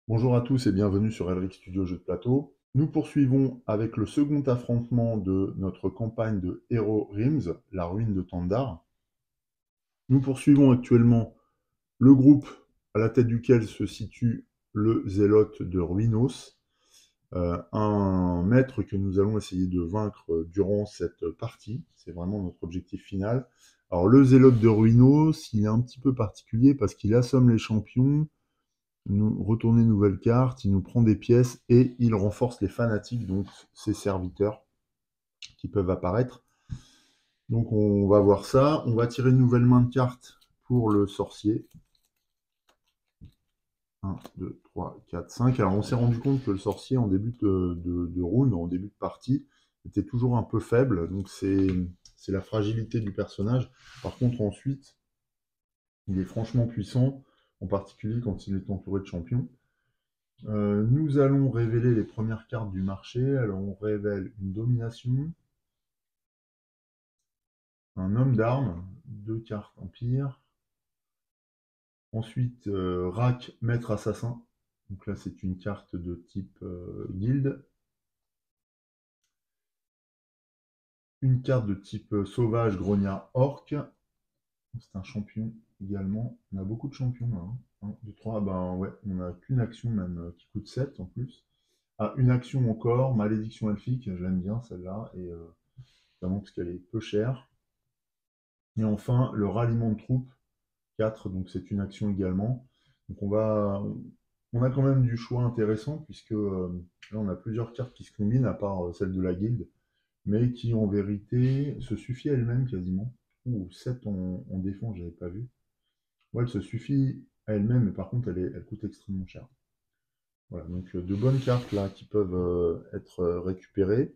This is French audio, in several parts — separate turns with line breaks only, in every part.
Bonjour à tous et bienvenue sur Elric Studio Jeux de plateau. Nous poursuivons avec le second affrontement de notre campagne de Hero Realms, la ruine de Tandar. Nous poursuivons actuellement le groupe à la tête duquel se situe le zélote de Ruinos, un maître que nous allons essayer de vaincre durant cette partie. C'est vraiment notre objectif final. Alors le zélote de Ruinos, il est un petit peu particulier parce qu'il assomme les champions, nous retourner nouvelle carte, il nous prend des pièces et il renforce les fanatiques, donc ses serviteurs qui peuvent apparaître. Donc on va voir ça. On va tirer une nouvelle main de carte pour le sorcier. 1, 2, 3, 4, 5. Alors on s'est rendu compte que le sorcier en début de round, en début de partie, était toujours un peu faible. Donc c'est la fragilité du personnage. Par contre ensuite, il est franchement puissant, en particulier quand il est entouré de champions. Nous allons révéler les premières cartes du marché. Alors on révèle une domination, un homme d'armes, 2 cartes empire. Ensuite, Rack, maître assassin. Donc là c'est une carte de type guilde. Une carte de type sauvage, grognard, orc. C'est un champion également. On a beaucoup de champions là. 1, 2, 3, ben ouais, on n'a qu'une action même qui coûte 7 en plus. Ah, une action encore, malédiction elfique, je l'aime bien celle-là, et notamment parce qu'elle est peu chère. Et enfin, le ralliement de troupes, 4, donc c'est une action également. Donc on a quand même du choix intéressant, puisque là on a plusieurs cartes qui se combinent, à part celle de la guilde, mais qui en vérité se suffit à elle-même quasiment. Ouh, 7 en défense, j'avais pas vu. Ouais, elle se suffit à elle-même, mais par contre elle coûte extrêmement cher. Voilà, donc de bonnes cartes là qui peuvent être récupérées.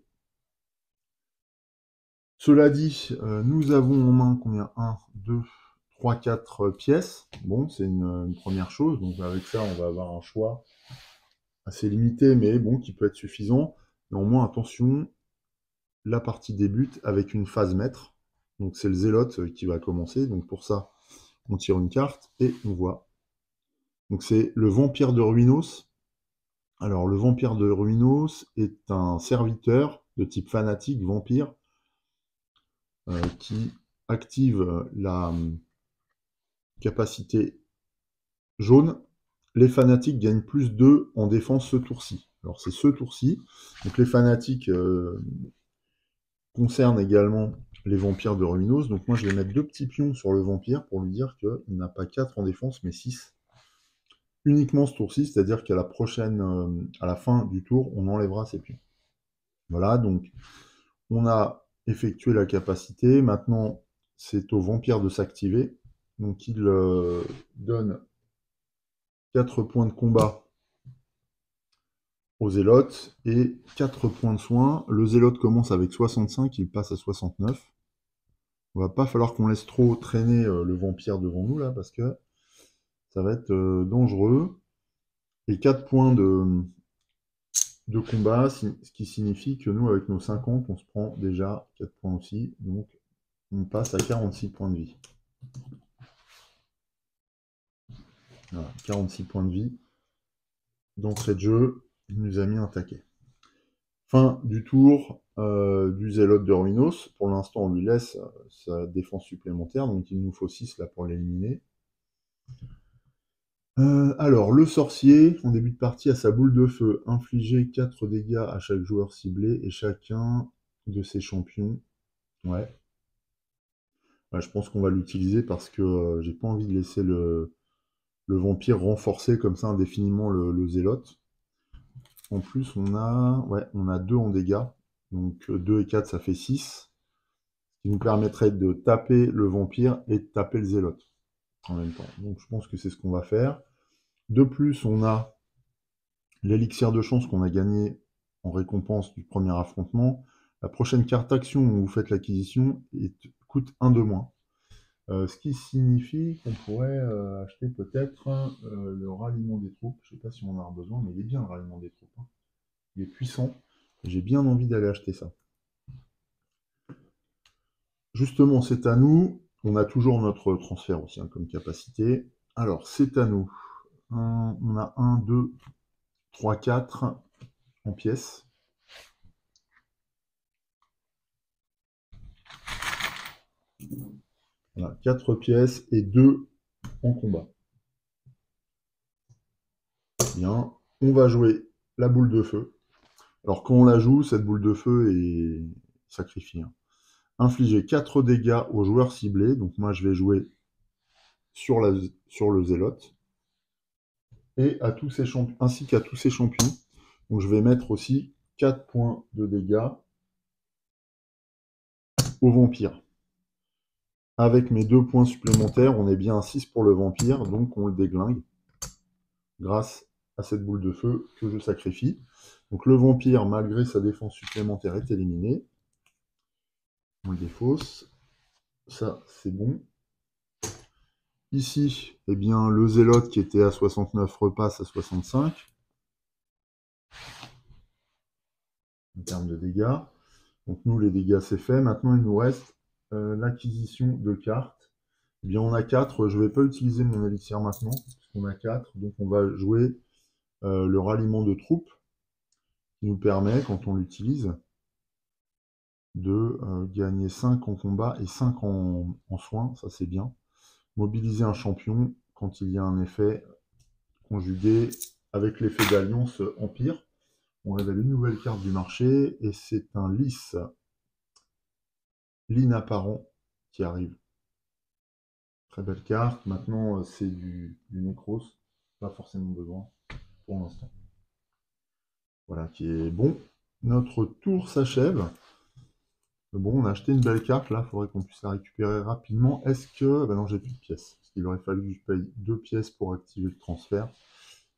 Cela dit, nous avons en main combien? 1, 2, 3, 4 pièces. Bon, c'est une première chose. Donc avec ça, on va avoir un choix assez limité, mais bon, qui peut être suffisant. Néanmoins, attention, la partie débute avec une phase maître. Donc c'est le zélote qui va commencer. Donc pour ça, on tire une carte et on voit. Donc c'est le vampire de Ruinos. Alors le vampire de Ruinos est un serviteur de type fanatique vampire qui active la capacité jaune. Les fanatiques gagnent plus 2 en défense ce tour-ci. Alors c'est ce tour-ci. Donc les fanatiques concernent également les vampires de Ruinos. Donc moi je vais mettre 2 petits pions sur le vampire pour lui dire qu'il n'a pas 4 en défense mais 6. Uniquement ce tour-ci, c'est-à-dire qu'à la prochaine, à la fin du tour, on enlèvera ces pions. Voilà, donc on a effectué la capacité. Maintenant, c'est au vampire de s'activer. Donc il donne 4 points de combat au zélote et 4 points de soin. Le zélote commence avec 65, il passe à 69. Il va pas falloir qu'on laisse trop traîner le vampire devant nous là, parce que ça va être dangereux. Et 4 points de combat, ce qui signifie que nous, avec nos 50, on se prend déjà 4 points aussi. Donc on passe à 46 points de vie. Voilà, 46 points de vie. D'entrée de jeu, il nous a mis un taquet. Fin du tour du zélote de Ruinos. Pour l'instant, on lui laisse sa défense supplémentaire, donc il nous faut 6 là pour l'éliminer. Alors, le sorcier, en début de partie, a sa boule de feu. Infliger 4 dégâts à chaque joueur ciblé et chacun de ses champions. Ouais. Ouais, je pense qu'on va l'utiliser parce que j'ai pas envie de laisser le vampire renforcer comme ça indéfiniment le zélote. En plus, on a 2 en dégâts. Donc 2 et 4, ça fait 6. Ce qui nous permettrait de taper le vampire et de taper le zélote en même temps. Donc je pense que c'est ce qu'on va faire. De plus, on a l'élixir de chance qu'on a gagné en récompense du premier affrontement. La prochaine carte action où vous faites l'acquisition coûte 1 de moins. Ce qui signifie qu'on pourrait acheter peut-être le ralliement des troupes. Je ne sais pas si on en a besoin, mais il est bien le ralliement des troupes. Hein. Il est puissant. J'ai bien envie d'aller acheter ça. Justement, c'est à nous. On a toujours notre transfert aussi hein, comme capacité. Alors, c'est à nous. On a 1, 2, 3-4 en pièces. Voilà, 4 pièces et 2 en combat. Bien, on va jouer la boule de feu. Alors quand on la joue, cette boule de feu est sacrifiée. Infliger 4 dégâts aux joueurs ciblés. Donc moi je vais jouer sur le zélote. Et à tous ces champions, ainsi qu'à tous ces champions. Donc je vais mettre aussi 4 points de dégâts au vampire. Avec mes 2 points supplémentaires, on est bien à 6 pour le vampire, donc on le déglingue grâce à cette boule de feu que je sacrifie. Donc le vampire, malgré sa défense supplémentaire, est éliminé. On le défausse. Ça, c'est bon. Ici, eh bien, le zélote qui était à 69 repasse à 65. En termes de dégâts. Donc nous, les dégâts, c'est fait. Maintenant, il nous reste l'acquisition de cartes. Eh bien, on a 4. Je ne vais pas utiliser mon élixir maintenant, parce qu'on a 4. Donc on va jouer le ralliement de troupes, qui nous permet, quand on l'utilise, de gagner 5 en combat et 5 en soins. Ça, c'est bien. Mobiliser un champion quand il y a un effet conjugué avec l'effet d'alliance Empire. On révèle une nouvelle carte du marché et c'est un lys, l'inapparent, qui arrive. Très belle carte. Maintenant, c'est du Necros. Pas forcément besoin pour l'instant. Voilà, qui est bon. Notre tour s'achève. Bon, on a acheté une belle carte, là, il faudrait qu'on puisse la récupérer rapidement. Est-ce que... Ben non, j'ai plus de pièces. Parce qu'il aurait fallu que je paye 2 pièces pour activer le transfert.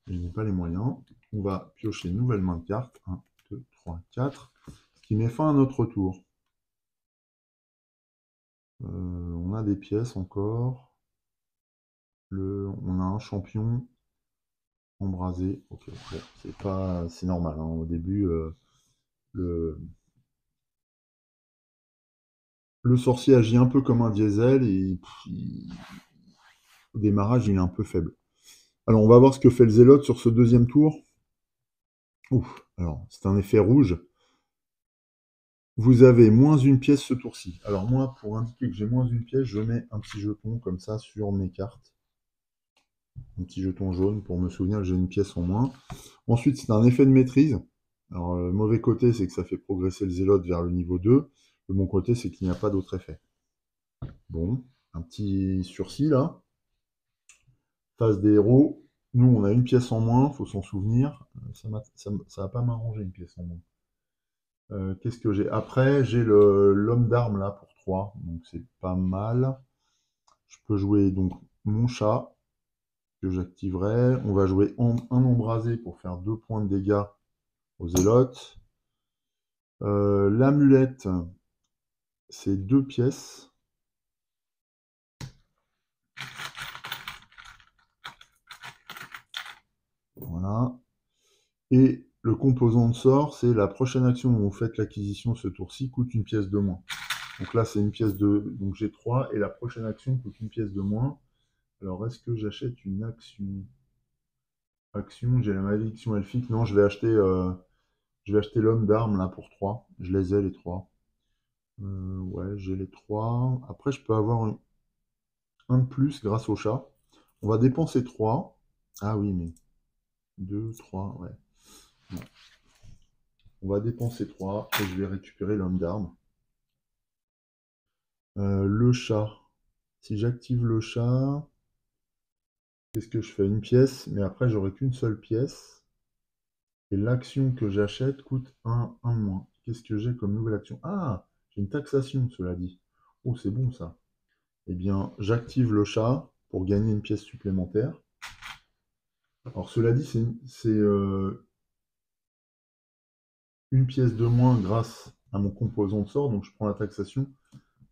Je n'ai pas les moyens. On va piocher une nouvelle main de cartes. 1, 2, 3, 4. Ce qui met fin à notre tour. On a des pièces encore. On a un champion embrasé. Ok, c'est normal. Hein. Au début, le sorcier agit un peu comme un diesel et au démarrage, il est un peu faible. Alors, on va voir ce que fait le zélote sur ce deuxième tour. Ouf, alors, c'est un effet rouge. Vous avez moins une pièce ce tour-ci. Alors moi, pour indiquer que j'ai moins une pièce, je mets un petit jeton comme ça sur mes cartes. Un petit jeton jaune pour me souvenir que j'ai une pièce en moins. Ensuite, c'est un effet de maîtrise. Alors, le mauvais côté, c'est que ça fait progresser le zélote vers le niveau 2. Le bon côté, c'est qu'il n'y a pas d'autre effet. Bon, un petit sursis là. Phase des héros. Nous, on a une pièce en moins, faut s'en souvenir. Ça va pas m'arranger une pièce en moins. Qu'est-ce que j'ai? Après, j'ai l'homme d'armes là pour 3, donc c'est pas mal. Je peux jouer donc mon chat que j'activerai. On va jouer un embrasé pour faire 2 points de dégâts aux zélotes. L'amulette, c'est 2 pièces. Voilà. Et le composant de sort, c'est la prochaine action où vous faites l'acquisition ce tour-ci coûte une pièce de moins. Donc là, c'est une pièce de... Donc j'ai 3, et la prochaine action coûte une pièce de moins. Alors, est-ce que j'achète une action? Action, j'ai la malédiction elfique. Non, je vais acheter l'homme d'armes là pour 3. Je les ai les 3. Ouais, j'ai les 3. Après, je peux avoir un de plus grâce au chat. On va dépenser 3. Ah oui, mais 2, 3, ouais. Non. On va dépenser 3 et je vais récupérer l'homme d'armes. Le chat. Si j'active le chat, qu'est-ce que je fais? Une pièce, mais après, j'aurai qu'une seule pièce. Et l'action que j'achète coûte 1 de moins. Qu'est-ce que j'ai comme nouvelle action? Ah, j'ai une taxation, cela dit. Oh, c'est bon ça. Eh bien, j'active le chat pour gagner une pièce supplémentaire. Alors, cela dit, c'est une pièce de moins grâce à mon composant de sort, donc je prends la taxation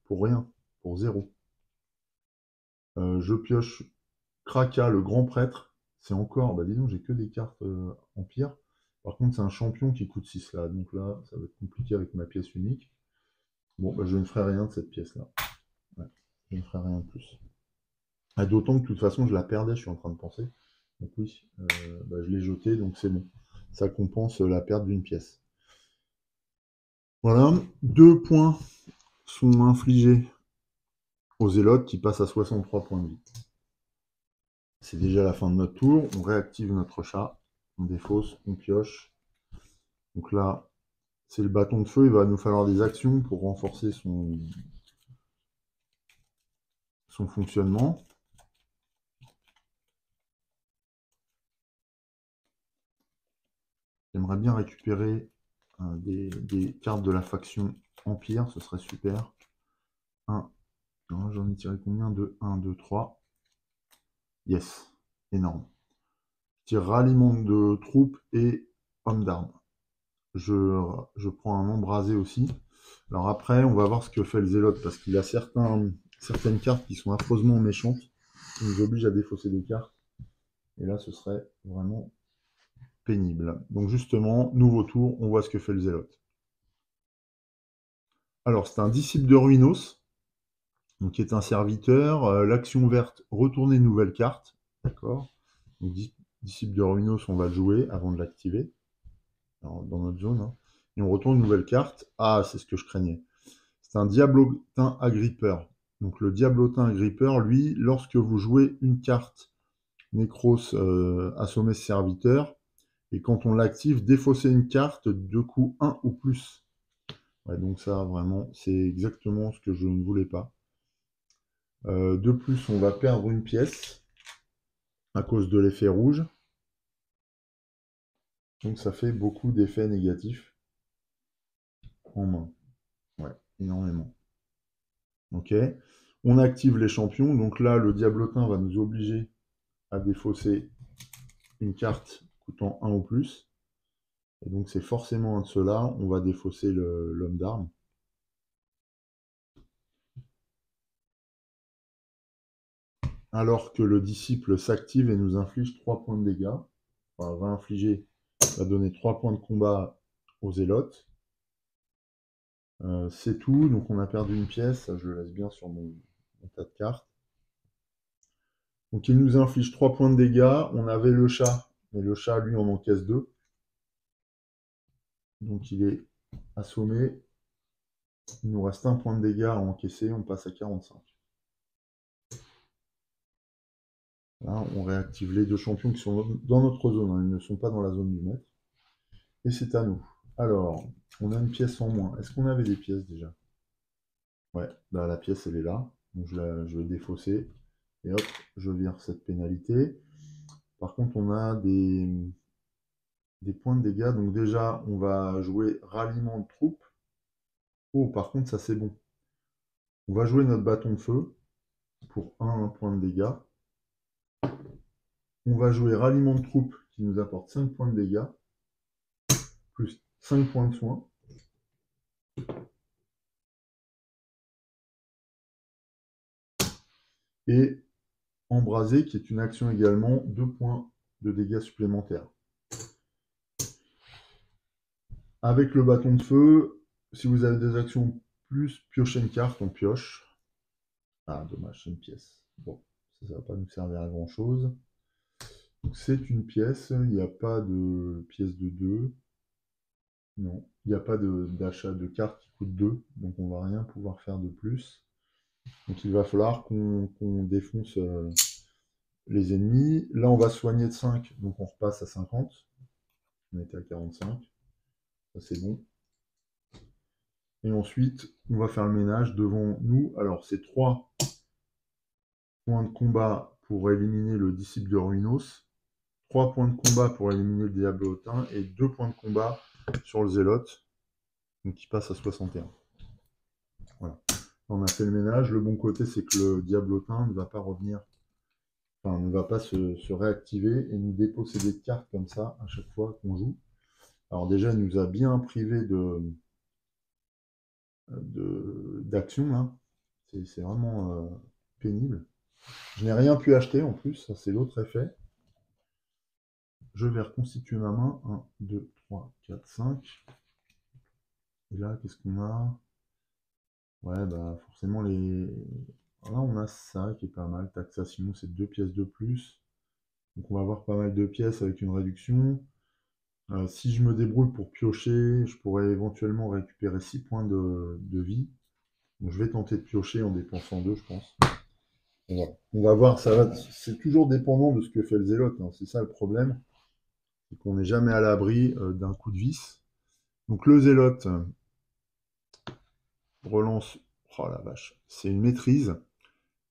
pour rien, pour 0. Je pioche Kraka, le grand prêtre. C'est encore, bah dis donc, j'ai que des cartes Empire. Par contre, c'est un champion qui coûte 6 là, donc là, ça va être compliqué avec ma pièce unique. Bon, bah, je ne ferai rien de cette pièce-là. Ouais, je ne ferai rien de plus. Ah, d'autant que de toute façon, je la perdais, je suis en train de penser. Donc oui, bah, je l'ai jetée, donc c'est bon. ça compense la perte d'une pièce. Voilà, 2 points sont infligés aux zélotes qui passent à 63 points de vie. C'est déjà la fin de notre tour, on réactive notre chat, on défausse, on pioche. Donc là, c'est le bâton de feu, il va nous falloir des actions pour renforcer son fonctionnement. J'aimerais bien récupérer des cartes de la faction Empire, ce serait super. 1, j'en ai tiré combien? 2, 1, 2, 3. Yes, énorme. Je tire ralliement de troupes et homme d'armes. Je prends un embrasé aussi. Alors après, on va voir ce que fait le zélote, parce qu'il a certaines cartes qui sont affreusement méchantes, qui nous obligent à défausser des cartes. Et là, ce serait vraiment pénible. Donc justement, nouveau tour, on voit ce que fait le zélote. Alors, c'est un disciple de Ruinos, donc qui est un serviteur. L'action verte, retourner une nouvelle carte. D'accord. Donc, disciple de Ruinos, on va le jouer avant de l'activer dans notre zone. Hein. Et on retourne une nouvelle carte. Ah, c'est ce que je craignais. C'est un diablotin agrippeur. Donc le diablotin agrippeur, lui, lorsque vous jouez une carte Nécros assommer ce serviteur, et quand on l'active, défausser une carte de coût 1 ou plus. Ouais, donc ça, vraiment, c'est exactement ce que je ne voulais pas. De plus, on va perdre une pièce à cause de l'effet rouge. Donc ça fait beaucoup d'effets négatifs en main. Ouais, énormément. Ok. On active les champions. Donc là, le diablotin va nous obliger à défausser une carte coûtant 1 ou plus. Et donc c'est forcément un de ceux-là. On va défausser l'homme d'armes. Alors que le disciple s'active et nous inflige 3 points de dégâts. Enfin, va donner 3 points de combat aux zélotes. C'est tout, donc on a perdu une pièce, je le laisse bien sur mon tas de cartes. Donc il nous inflige 3 points de dégâts, on avait le chat, mais le chat lui en encaisse 2. Donc il est assommé, il nous reste 1 point de dégâts à encaisser, on passe à 45. Là on réactive les deux champions qui sont dans notre zone, hein. Ils ne sont pas dans la zone du maître. Et c'est à nous. Alors, on a une pièce en moins. Est-ce qu'on avait des pièces déjà? Ouais, bah, la pièce elle est là, donc je vais défausser. Et hop, je vire cette pénalité. Par contre, on a des points de dégâts. Donc déjà, on va jouer ralliement de troupes. Oh, par contre, ça c'est bon. On va jouer notre bâton de feu pour 1 point de dégâts. On va jouer ralliement de troupes qui nous apporte 5 points de dégâts, plus 5 points de soin. Et embraser, qui est une action également, 2 points de dégâts supplémentaires. Avec le bâton de feu, si vous avez des actions plus piocher une carte, on pioche. Ah, dommage, c'est une pièce. Bon, ça ne va pas nous servir à grand chose. C'est une pièce, il n'y a pas de pièce de 2. Non, il n'y a pas d'achat de cartes qui coûte 2, donc on ne va rien pouvoir faire de plus. Donc il va falloir qu'on défonce les ennemis. Là, on va soigner de 5, donc on repasse à 50. On était à 45. Ça, c'est bon. Et ensuite, on va faire le ménage devant nous. Alors, c'est 3 points de combat pour éliminer le disciple de Ruinos, 3 points de combat pour éliminer le diablotin et 2 points de combat sur le zélote, donc qui passe à 61. Voilà. On a fait le ménage. Le bon côté, c'est que le diablotin ne va pas revenir, enfin, ne va pas se réactiver et nous déposséder de cartes comme ça à chaque fois qu'on joue. Alors déjà, il nous a bien privé d'action, là. C'est vraiment pénible. Je n'ai rien pu acheter en plus, ça c'est l'autre effet. Je vais reconstituer ma main. 1, 2, 3, 4, 5. Et là, qu'est-ce qu'on a? Ouais, bah forcément les. Là, on a ça qui est pas mal. Taxation, c'est 2 pièces de plus. Donc on va avoir pas mal de pièces avec une réduction. Si je me débrouille pour piocher, je pourrais éventuellement récupérer 6 points de vie. Donc, je vais tenter de piocher en dépensant 2, je pense. On va voir, c'est toujours dépendant de ce que fait le zélote, hein. C'est ça le problème, c'est qu'on n'est jamais à l'abri d'un coup de vis. Donc le zélote relance, oh la vache, c'est une maîtrise.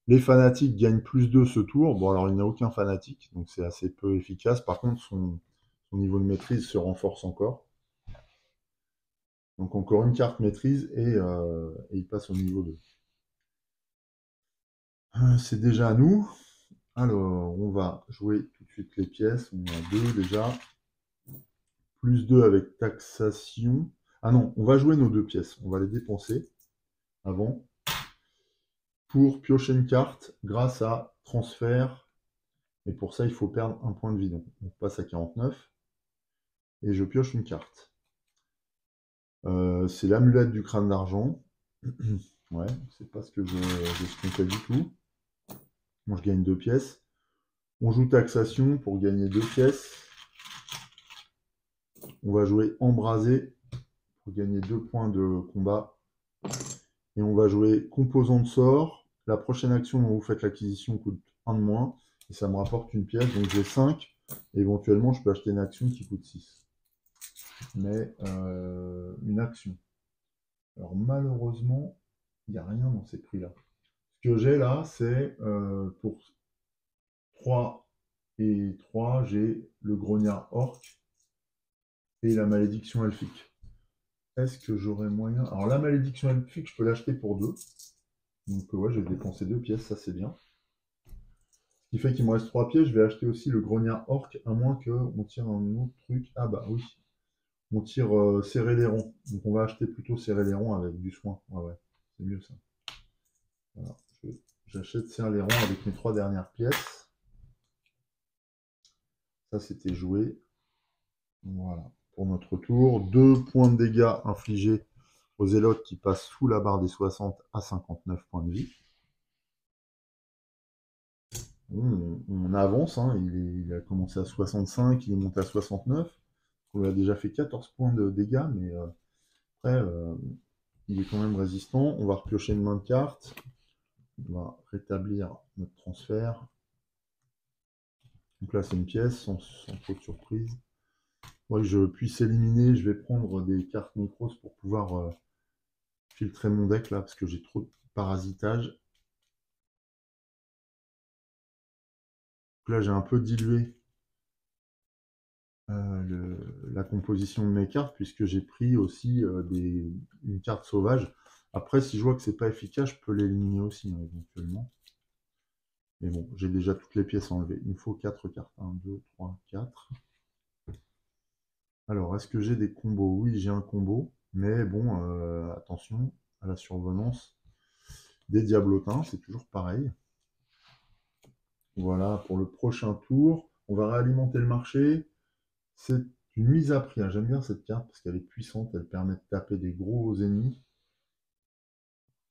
Les fanatiques gagnent plus 2 ce tour. Bon, alors il n'y a aucun fanatique, donc c'est assez peu efficace. Par contre, son niveau de maîtrise se renforce encore. Donc encore une carte maîtrise et il passe au niveau 2. C'est déjà à nous. Alors, on va jouer tout de suite les pièces. On a 2 déjà. Plus 2 avec taxation. Ah non, on va jouer nos 2 pièces. On va les dépenser avant pour piocher une carte grâce à transfert. Et pour ça, il faut perdre un point de vie. Donc, on passe à 49. Et je pioche une carte. C'est l'amulette du crâne d'argent. Ouais, c'est pas ce que je comptais du tout. Moi, je gagne 2 pièces. On joue taxation pour gagner 2 pièces. On va jouer embrasé pour gagner 2 points de combat. Et on va jouer composant de sort. La prochaine action dont vous faites l'acquisition coûte 1 de moins. Et ça me rapporte une pièce. Donc j'ai 5. Et éventuellement, je peux acheter une action qui coûte 6. Mais une action. Alors malheureusement, il n'y a rien dans ces prix-là. Ce que j'ai là, c'est pour 3 et 3, j'ai le grognard orc et la malédiction elfique. Est-ce que j'aurais moyen... Alors la malédiction elfique, je peux l'acheter pour 2. Donc ouais, j'ai dépensé 2 pièces, ça c'est bien. Ce qui fait qu'il me reste 3 pièces, je vais acheter aussi le grognard orc, à moins qu'on tire un autre truc. Ah bah oui, on tire serrer les ronds. Donc on va acheter plutôt serrer les ronds avec du soin. Ouais, ouais, c'est mieux ça. Voilà. J'achète serrer les ronds avec mes 3 dernières pièces. Ça c'était joué. Voilà. Pour notre tour, 2 points de dégâts infligés aux zélotes qui passent sous la barre des 60 à 59 points de vie. On avance, hein. Il a commencé à 65, il est monté à 69. On lui a déjà fait 14 points de dégâts, mais après, il est quand même résistant. On va repiocher une main de carte. On va rétablir notre transfert. Donc là, c'est une pièce, sans trop de surprise. Pour que je puisse éliminer, je vais prendre des cartes nécros pour pouvoir filtrer mon deck là, parce que j'ai trop de parasitage. Donc là, j'ai un peu dilué la composition de mes cartes, puisque j'ai pris aussi une carte sauvage. Après, si je vois que c'est pas efficace, je peux l'éliminer aussi, hein, éventuellement. Mais bon, j'ai déjà toutes les pièces enlevées. Il me faut 4 cartes. 1, 2, 3, 4. Alors, est-ce que j'ai des combos? Oui, j'ai un combo. Mais bon, attention à la survenance des diablotins, c'est toujours pareil. Voilà, pour le prochain tour, on va réalimenter le marché. C'est une mise à prix, hein. J'aime bien cette carte parce qu'elle est puissante, elle permet de taper des gros ennemis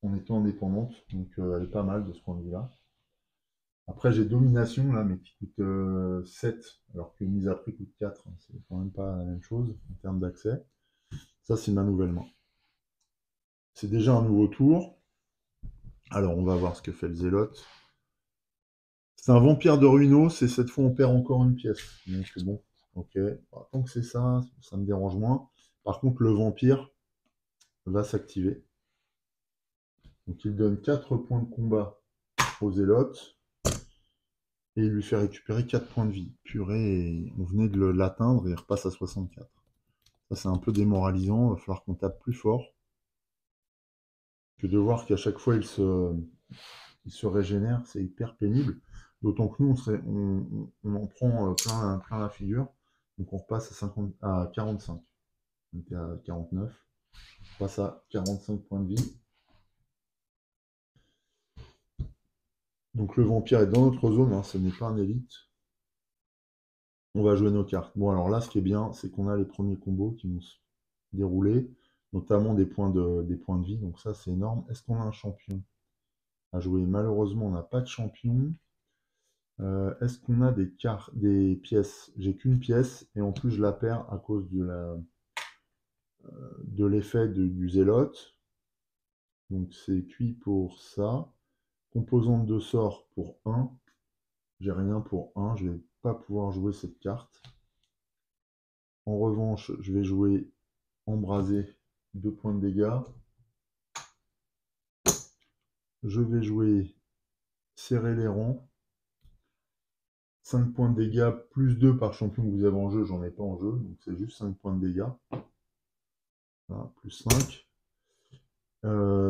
en étant indépendante, donc elle est pas mal de ce point de vue-là. Après j'ai domination là, mais qui coûte 7, alors que mise à prix coûte 4, hein. C'est quand même pas la même chose en termes d'accès. Ça c'est ma nouvelle main. C'est déjà un nouveau tour. Alors on va voir ce que fait le zélote. C'est un vampire de ruinos, et cette fois on perd encore une pièce. Donc bon, ok. Tant que c'est ça, ça me dérange moins. Par contre le vampire va s'activer. Donc il donne 4 points de combat au zélote. Et il lui fait récupérer 4 points de vie. Purée, on venait de l'atteindre et il repasse à 64. Ça c'est un peu démoralisant, il va falloir qu'on tape plus fort. Que de voir qu'à chaque fois il se régénère, c'est hyper pénible. D'autant que nous, on en prend plein la figure. Donc on repasse à 45. On était à 49. On passe à 45 points de vie. Donc le vampire est dans notre zone, hein, ce n'est pas un élite. On va jouer nos cartes. Bon alors là, ce qui est bien, c'est qu'on a les premiers combos qui vont se dérouler, notamment des points de vie. Donc ça, c'est énorme. Est-ce qu'on a un champion à jouer? Malheureusement, on n'a pas de champion. Est-ce qu'on a des pièces? J'ai qu'une pièce et en plus je la perds à cause de l'effet du zélote. Donc c'est cuit pour ça. Composante de sort pour 1. J'ai rien pour 1. Je vais pas pouvoir jouer cette carte. En revanche, je vais jouer embrasé, 2 points de dégâts. Je vais jouer serrer les rangs. 5 points de dégâts plus 2 par champion que vous avez en jeu. J'en ai pas en jeu, donc c'est juste 5 points de dégâts. Voilà, plus 5.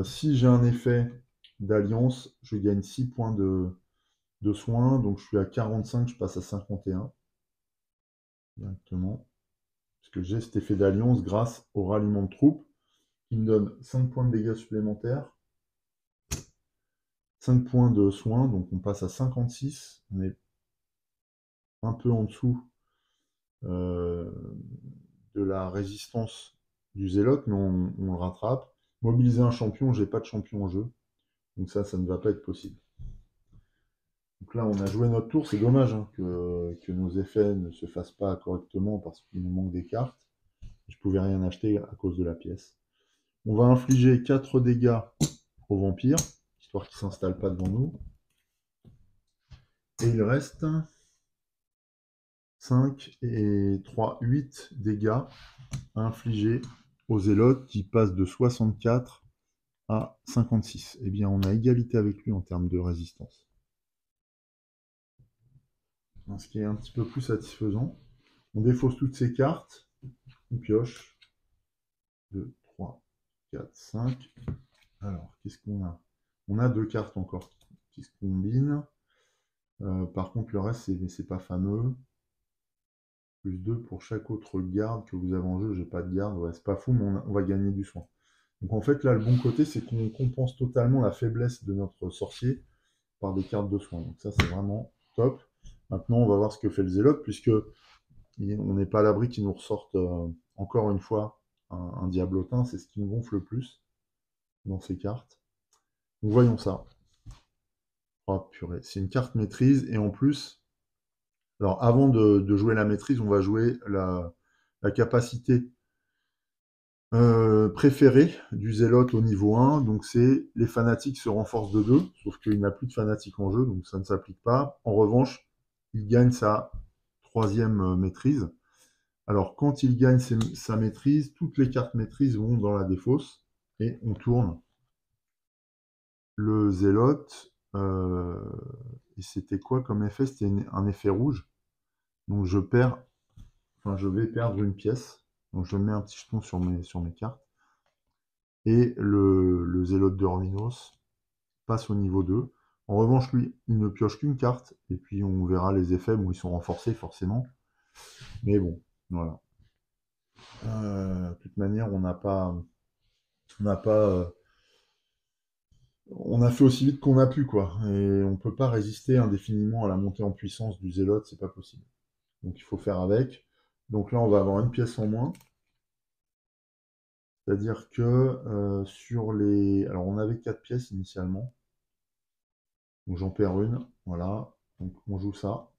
Si j'ai un effet d'alliance, je gagne 6 points de soins. Donc je suis à 45, je passe à 51 directement. Parce que j'ai cet effet d'alliance grâce au ralliement de troupes qui me donne 5 points de dégâts supplémentaires. 5 points de soins, donc on passe à 56. On est un peu en dessous de la résistance du zélote, mais on le rattrape. Mobiliser un champion, j'ai pas de champion en jeu. Donc ça ne va pas être possible. Donc là, on a joué notre tour. C'est dommage hein, que nos effets ne se fassent pas correctement parce qu'il nous manque des cartes. Je pouvais rien acheter à cause de la pièce. On va infliger 4 dégâts au vampire, histoire qu'il ne s'installe pas devant nous. Et il reste 5 et 3, 8 dégâts infligés au zélote qui passe de 64 à 56. Eh bien, on a égalité avec lui en termes de résistance. Ce qui est un petit peu plus satisfaisant. On défausse toutes ces cartes. On pioche. 2, 3, 4, 5. Alors, qu'est-ce qu'on a? On a 2 cartes encore qui se combinent. Par contre, le reste, c'est pas fameux. Plus 2 pour chaque autre garde que vous avez en jeu. J'ai pas de garde. Ouais, c'est pas fou, mais on va gagner du soin. Donc en fait, là, le bon côté, c'est qu'on compense totalement la faiblesse de notre sorcier par des cartes de soin. Donc ça, c'est vraiment top. Maintenant, on va voir ce que fait le zélote, puisque on n'est pas à l'abri qu'il nous ressorte encore une fois un diablotin. C'est ce qui me gonfle le plus dans ces cartes. Donc voyons ça. Oh purée, c'est une carte maîtrise, et en plus, alors avant de jouer la maîtrise, on va jouer la capacité préférée du zélote au niveau 1, donc c'est les fanatiques se renforcent de 2, sauf qu'il n'a plus de fanatiques en jeu, donc ça ne s'applique pas. En revanche, il gagne sa 3e maîtrise. Alors quand il gagne sa maîtrise, toutes les cartes maîtrise vont dans la défausse, et on tourne le zélote. Et c'était quoi comme effet? C'était un effet rouge. Donc je vais perdre une pièce. Donc je mets un petit jeton sur mes cartes. Et le zélote de Orminos passe au niveau 2. En revanche, lui, il ne pioche qu'une carte. Et puis on verra les effets. Bon, ils sont renforcés forcément. Mais bon, voilà. De toute manière, on n'a pas. On a fait aussi vite qu'on a pu, quoi. Et on peut pas résister indéfiniment à la montée en puissance du zélote, c'est pas possible. Donc il faut faire avec. Donc là, on va avoir une pièce en moins. C'est-à-dire que sur les... Alors on avait 4 pièces initialement. Donc j'en perds une. Voilà. Donc on joue ça.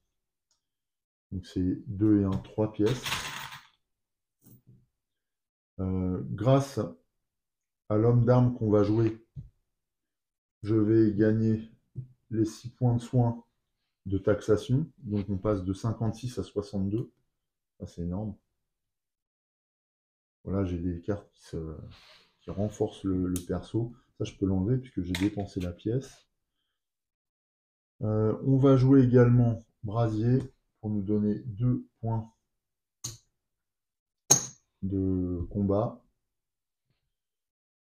Donc c'est 2 et 1, 3 pièces. Grâce à l'homme d'armes qu'on va jouer, je vais gagner les 6 points de soin de taxation. Donc on passe de 56 à 62. Ça c'est énorme. Voilà, j'ai des cartes qui renforcent le perso. Ça je peux l'enlever puisque j'ai dépensé la pièce. On va jouer également Brasier pour nous donner 2 points de combat.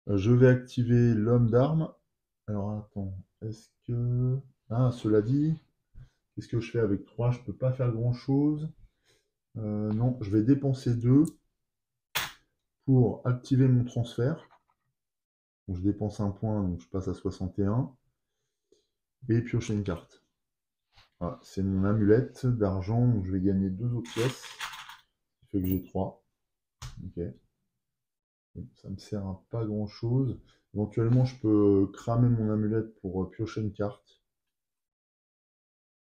Je vais activer l'homme d'armes. Alors attends, est-ce que... Ah, cela dit, qu'est-ce que je fais avec 3? Je peux pas faire grand-chose. Non, je vais dépenser 2 pour activer mon transfert. Donc je dépense un point, donc je passe à 61. Et piocher une carte. Voilà, c'est mon amulette d'argent, donc je vais gagner 2 autres pièces. Ce qui fait que j'ai 3. Ok. Ça me sert à pas grand chose. Éventuellement, je peux cramer mon amulette pour piocher une carte.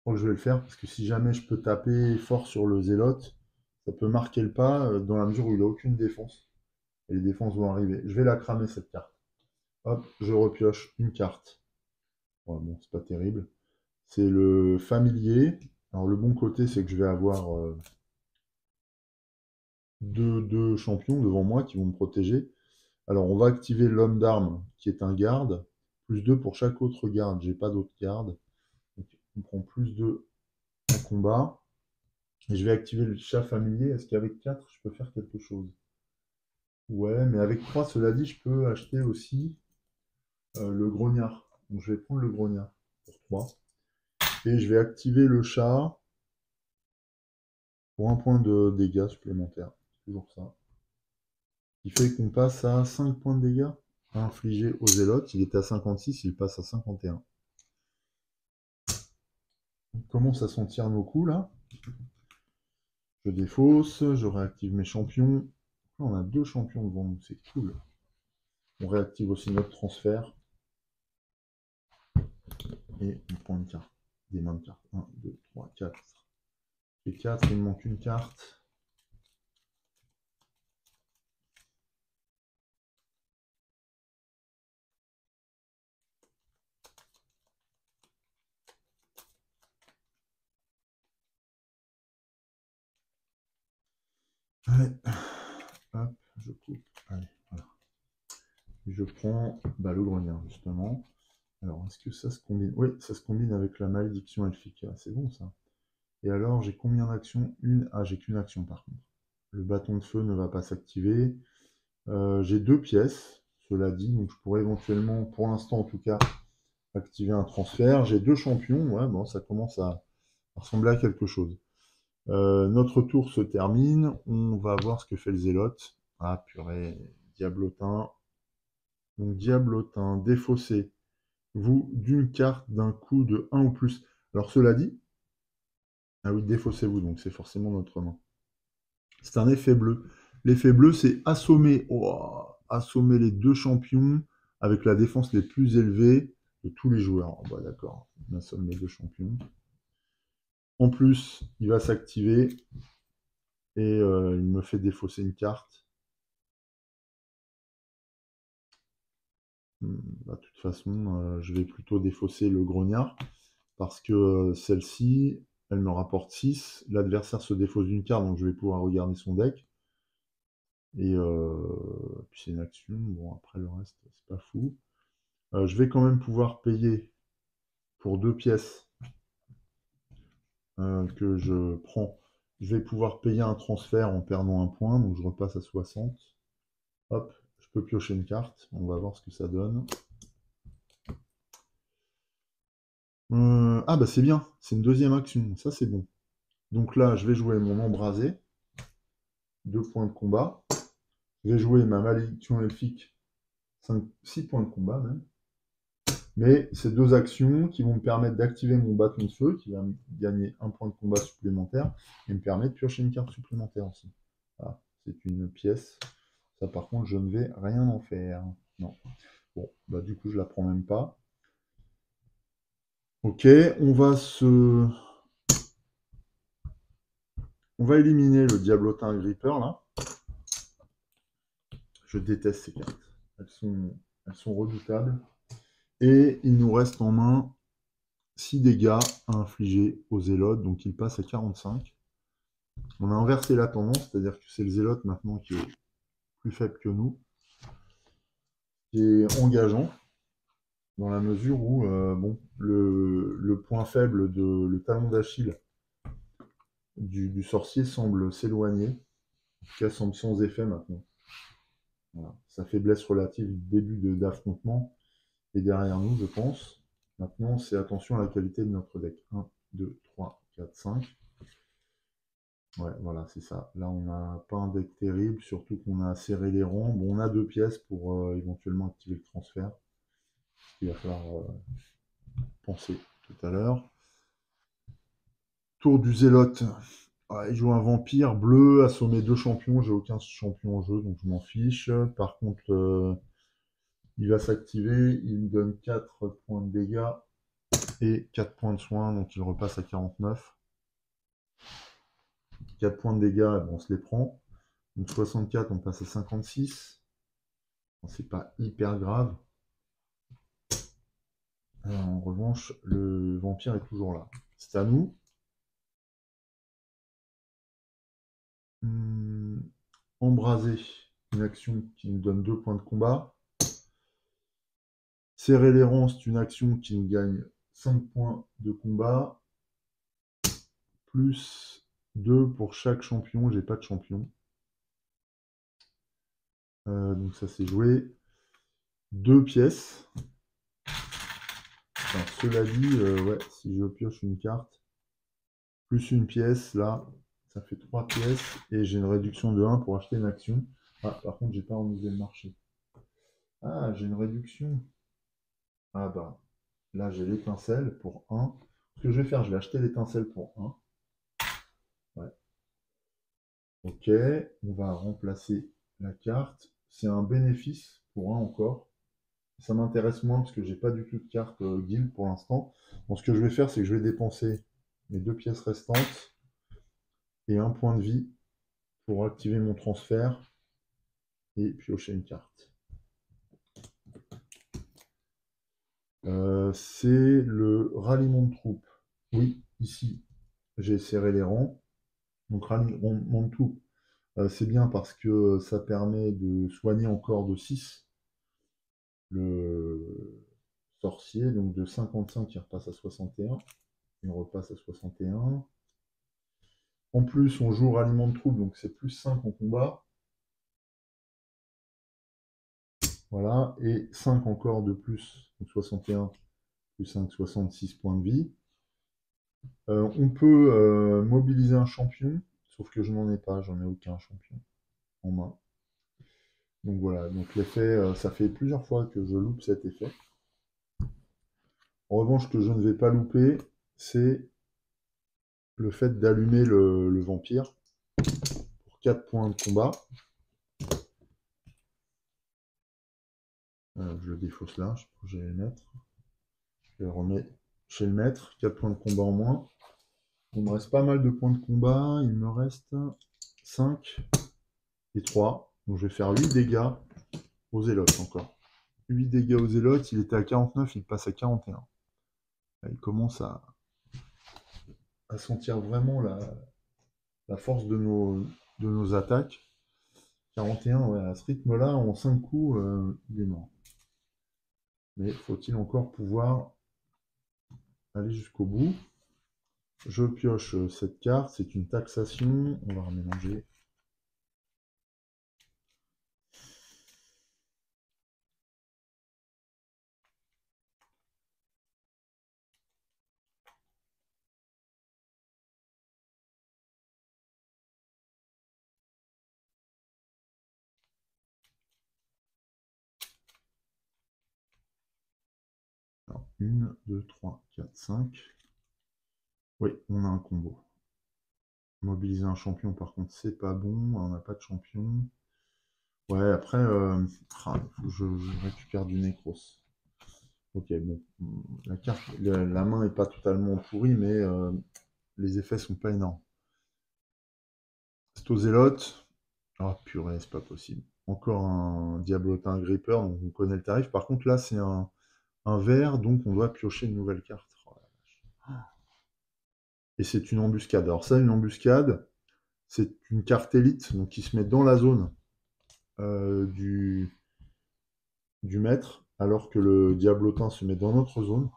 crois que je vais le faire, parce que si jamais je peux taper fort sur le zélote, ça peut marquer le pas dans la mesure où il n'a aucune défense. Et les défenses vont arriver. Je vais la cramer cette carte. Hop, je repioche une carte. Ouais, bon, c'est pas terrible. C'est le familier. Alors le bon côté, c'est que je vais avoir deux champions devant moi qui vont me protéger. Alors on va activer l'homme d'armes, qui est un garde. Plus 2 pour chaque autre garde. J'ai pas d'autres gardes. Donc on prend plus 2 en combat. Et je vais activer le chat familier. Est-ce qu'avec 4, je peux faire quelque chose? Ouais, mais avec 3, cela dit, je peux acheter aussi le grognard. Donc je vais prendre le grognard pour 3. Et je vais activer le chat pour un point de dégâts supplémentaires. Toujours ça. Ce qui fait qu'on passe à 5 points de dégâts à infliger au zélote. Il était à 56, il passe à 51. On commence à sentir nos coups là. Je défausse, je réactive mes champions. Là, on a 2 champions devant nous, c'est cool. On réactive aussi notre transfert. Et on prend une carte. Des mains de cartes. 1, 2, 3, 4. J'ai 4, il me manque une carte. Allez. Hop, je coupe. Allez, voilà. Et je prends le grognard, justement. Alors, est-ce que ça se combine? Oui, ça se combine avec la malédiction elfique. C'est bon, ça. Et alors, j'ai combien d'actions? Une. Ah, j'ai qu'une action, par contre. Le bâton de feu ne va pas s'activer. J'ai 2 pièces, cela dit. Donc, je pourrais éventuellement, pour l'instant en tout cas, activer un transfert. J'ai 2 champions. Ouais, bon, ça commence à ressembler à quelque chose. Notre tour se termine. On va voir ce que fait le zélote. Ah, purée. Diablotin. Donc, diablotin, défaussé. Vous, d'une carte d'un coup de 1 ou plus. Alors, cela dit, ah oui, défaussez-vous, donc c'est forcément notre main. C'est un effet bleu. L'effet bleu, c'est assommer, assommer les 2 champions avec la défense les plus élevées de tous les joueurs. Oh, bah, d'accord, on assomme les 2 champions. En plus, il va s'activer et il me fait défausser une carte. De toute façon, je vais plutôt défausser le grognard parce que celle-ci, elle me rapporte 6. L'adversaire se défausse d'une carte, donc je vais pouvoir regarder son deck. Et puis c'est une action. Bon, après le reste, c'est pas fou. Je vais quand même pouvoir payer pour 2 pièces que je prends. Je vais pouvoir payer un transfert en perdant un point, donc je repasse à 60. Hop, je peux piocher une carte. On va voir ce que ça donne. Ah bah c'est bien, c'est une deuxième action, ça c'est bon. Donc là, je vais jouer mon embrasé, 2 points de combat. Je vais jouer ma malédiction elfique, 6 points de combat même. Mais c'est 2 actions qui vont me permettre d'activer mon bâton de feu, qui va me gagner un point de combat supplémentaire, et me permettre de piocher une carte supplémentaire aussi. Voilà, c'est une pièce. Ça par contre, je ne vais rien en faire. Non. Bon, bah du coup, je la prends même pas. Ok, on va éliminer le Diablotin Gripper, là. Je déteste ces cartes. Elles sont redoutables. Et il nous reste en main 6 dégâts à infliger au zélote, donc il passe à 45. On a inversé la tendance, c'est-à-dire que c'est le zélote maintenant qui est plus faible que nous, qui est engageant, dans la mesure où bon, le point faible le talon d'Achille du sorcier semble s'éloigner, en tout cas semble sans effet maintenant. Voilà. Sa faiblesse relative du début d'affrontement est derrière nous, je pense. Maintenant, c'est attention à la qualité de notre deck. 1, 2, 3, 4, 5. Ouais, voilà, c'est ça. Là, on n'a pas un deck terrible, surtout qu'on a serré les rangs. Bon, on a 2 pièces pour éventuellement activer le transfert. Il va falloir penser tout à l'heure. Tour du zélote. Il joue un vampire bleu, assommer 2 champions. J'ai aucun champion en jeu, donc je m'en fiche. Par contre, il va s'activer. Il me donne 4 points de dégâts. et 4 points de soin, donc il repasse à 49. 4 points de dégâts, bon, on se les prend. Donc 64, on passe à 56. Bon, c'est pas hyper grave. En revanche, le vampire est toujours là. C'est à nous. Embraser, une action qui nous donne 2 points de combat. Serrer les rangs, c'est une action qui nous gagne 5 points de combat. Plus 2 pour chaque champion. J'ai pas de champion. Donc ça c'est joué. 2 pièces. Alors, cela dit, ouais, si je pioche une carte, plus une pièce, là, ça fait 3 pièces, et j'ai une réduction de 1 pour acheter une action. Ah, par contre, j'ai pas renouvelé le marché. Ah, j'ai une réduction. Ah bah, là j'ai l'étincelle pour 1. Ce que je vais faire, je vais acheter l'étincelle pour 1. Ouais. Ok, on va remplacer la carte. C'est un bénéfice pour 1 encore. Ça m'intéresse moins parce que j'ai pas du tout de carte guild pour l'instant. Donc ce que je vais faire, c'est que je vais dépenser mes 2 pièces restantes et 1 point de vie pour activer mon transfert et piocher une carte. C'est le ralliement de troupes. Oui, ici, j'ai serré les rangs. Donc ralliement de troupes, c'est bien parce que ça permet de soigner encore de 6 le sorcier. Donc de 55, il repasse à 61. Il repasse à 61. En plus, on joue ralliement de troupes, donc c'est plus 5 en combat. Voilà, et 5 encore de plus, donc 61 plus 5, 66 points de vie. On peut mobiliser un champion, sauf que je n'en ai pas, j'en ai aucun champion en main. Donc voilà, donc l'effet, ça fait plusieurs fois que je loupe cet effet. En revanche, ce que je ne vais pas louper, c'est le fait d'allumer le vampire pour 4 points de combat. Je le défausse là, je crois que j'allais le mettre. Je le remets chez le maître, 4 points de combat en moins. Il me reste pas mal de points de combat, il me reste 5 et 3. Donc je vais faire 8 dégâts aux zélotes encore. 8 dégâts aux zélotes, il était à 49, il passe à 41. Là, il commence à sentir vraiment la force de nos attaques. 41, ouais, à ce rythme-là, en 5 coups, il est mort. Mais faut-il encore pouvoir aller jusqu'au bout? Je pioche cette carte, c'est une taxation, on va remélanger. Alors, 1, 2, 3, 4, 5. Oui, on a un combo. Mobiliser un champion, par contre, c'est pas bon. On n'a pas de champion. Ouais, après, il faut que je récupère du Necros. Ok, bon. La carte, la main est pas totalement pourrie, mais les effets sont pas énormes. C'est aux zélotes. Ah, purée, c'est pas possible. Encore un diablotin gripper, donc on connaît le tarif. Par contre, là, c'est un vert, donc on doit piocher une nouvelle carte. Oh la vache. Et c'est une embuscade. Alors ça, une embuscade, c'est une carte élite, donc qui se met dans la zone du maître, alors que le diablotin se met dans notre zone.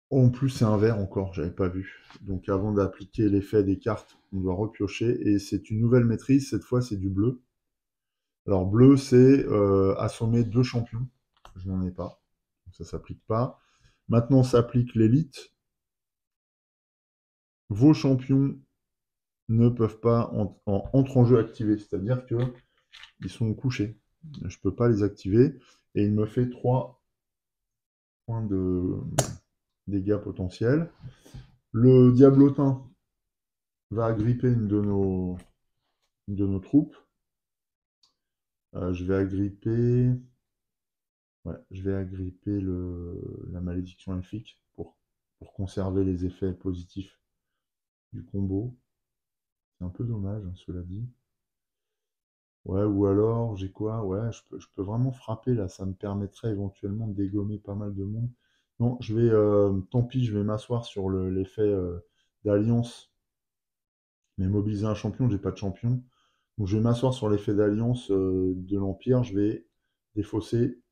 En plus, c'est un vert encore, j'avais pas vu. Donc avant d'appliquer l'effet des cartes, on doit repiocher. Et c'est une nouvelle maîtrise, cette fois c'est du bleu. Alors bleu, c'est assommer 2 champions. Je n'en ai pas. Donc ça s'applique pas. Maintenant, s'applique l'élite. Vos champions ne peuvent pas entrer en jeu activé. C'est-à-dire qu'ils sont couchés. Je ne peux pas les activer. Et il me fait 3 points de dégâts potentiels. Le diablotin va agripper une de nos troupes. Je vais agripper Ouais, je vais agripper la malédiction elfique pour conserver les effets positifs du combo. C'est un peu dommage, hein, cela dit. Ouais, ou alors, j'ai quoi? Ouais, je peux vraiment frapper là, ça me permettrait éventuellement de dégommer pas mal de monde. Non, tant pis, je vais m'asseoir sur l'effet d'alliance, mais mobiliser un champion, j'ai pas de champion. Donc je vais m'asseoir sur l'effet d'alliance de l'Empire, je vais défausser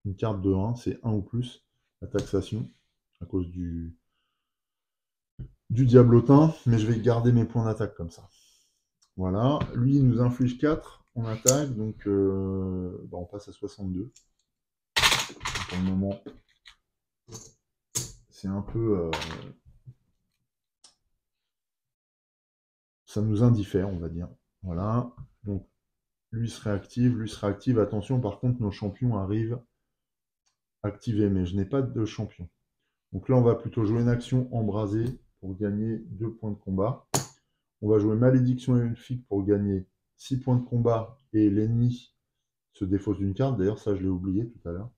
une carte de 1, c'est 1 ou plus, la taxation, à cause du diablotin, mais je vais garder mes points d'attaque comme ça. Voilà, lui il nous inflige 4 en attaque, donc on passe à 62. Pour le moment, c'est un peu... ça nous indiffère, on va dire. Voilà, donc lui se réactive. Attention, par contre, nos champions arrivent activés, mais je n'ai pas de champion. Donc là, on va plutôt jouer une action embrasée pour gagner 2 points de combat. On va jouer malédiction elfique pour gagner 6 points de combat et l'ennemi se défausse d'une carte. D'ailleurs, ça, je l'ai oublié tout à l'heure.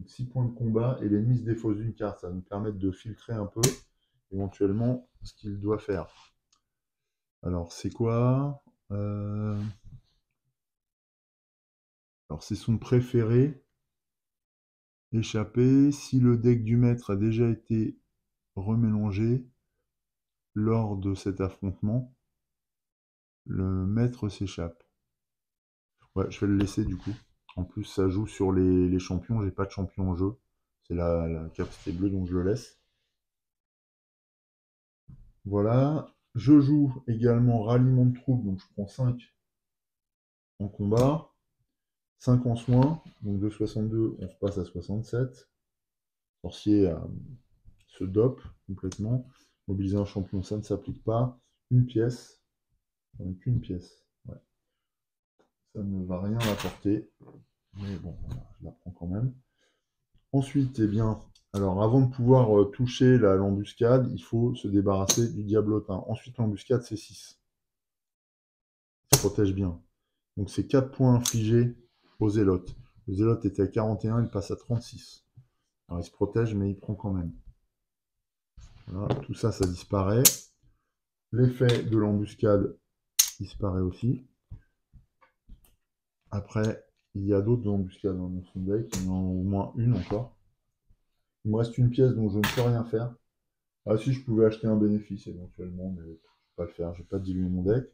6 points de combat et l'ennemi se défausse d'une carte. Ça va nous permettre de filtrer un peu, éventuellement, ce qu'il doit faire. Alors, c'est quoi Alors, c'est son préféré. Échappé. Si le deck du maître a déjà été remélangé lors de cet affrontement, le maître s'échappe. Ouais, je vais le laisser du coup. En plus, ça joue sur les champions. J'ai pas de champion en jeu. C'est la capacité bleue, donc je le laisse. Voilà. Je joue également ralliement de troupes, donc je prends 5 en combat, 5 en soins, donc de 62, on repasse à 67. Sorcier se dope complètement. Mobiliser un champion, ça ne s'applique pas. Une pièce, qu'une pièce. Ouais. Ça ne va rien apporter, mais bon, voilà, je la prends quand même. Ensuite, eh bien, alors avant de pouvoir toucher l'embuscade, il faut se débarrasser du diablotin. Ensuite, l'embuscade, c'est 6. Ça protège bien. Donc c'est 4 points infligés au zélote. Le zélote était à 41, il passe à 36. Alors il se protège, mais il prend quand même. Voilà, tout ça, ça disparaît. L'effet de l'embuscade disparaît aussi. Après, il y a d'autres embuscades dans son deck. Il y en a au moins une encore. Il me reste une pièce dont je ne peux rien faire. Ah si, je pouvais acheter un bénéfice éventuellement, mais je ne vais pas le faire. Je ne vais pas diluer mon deck.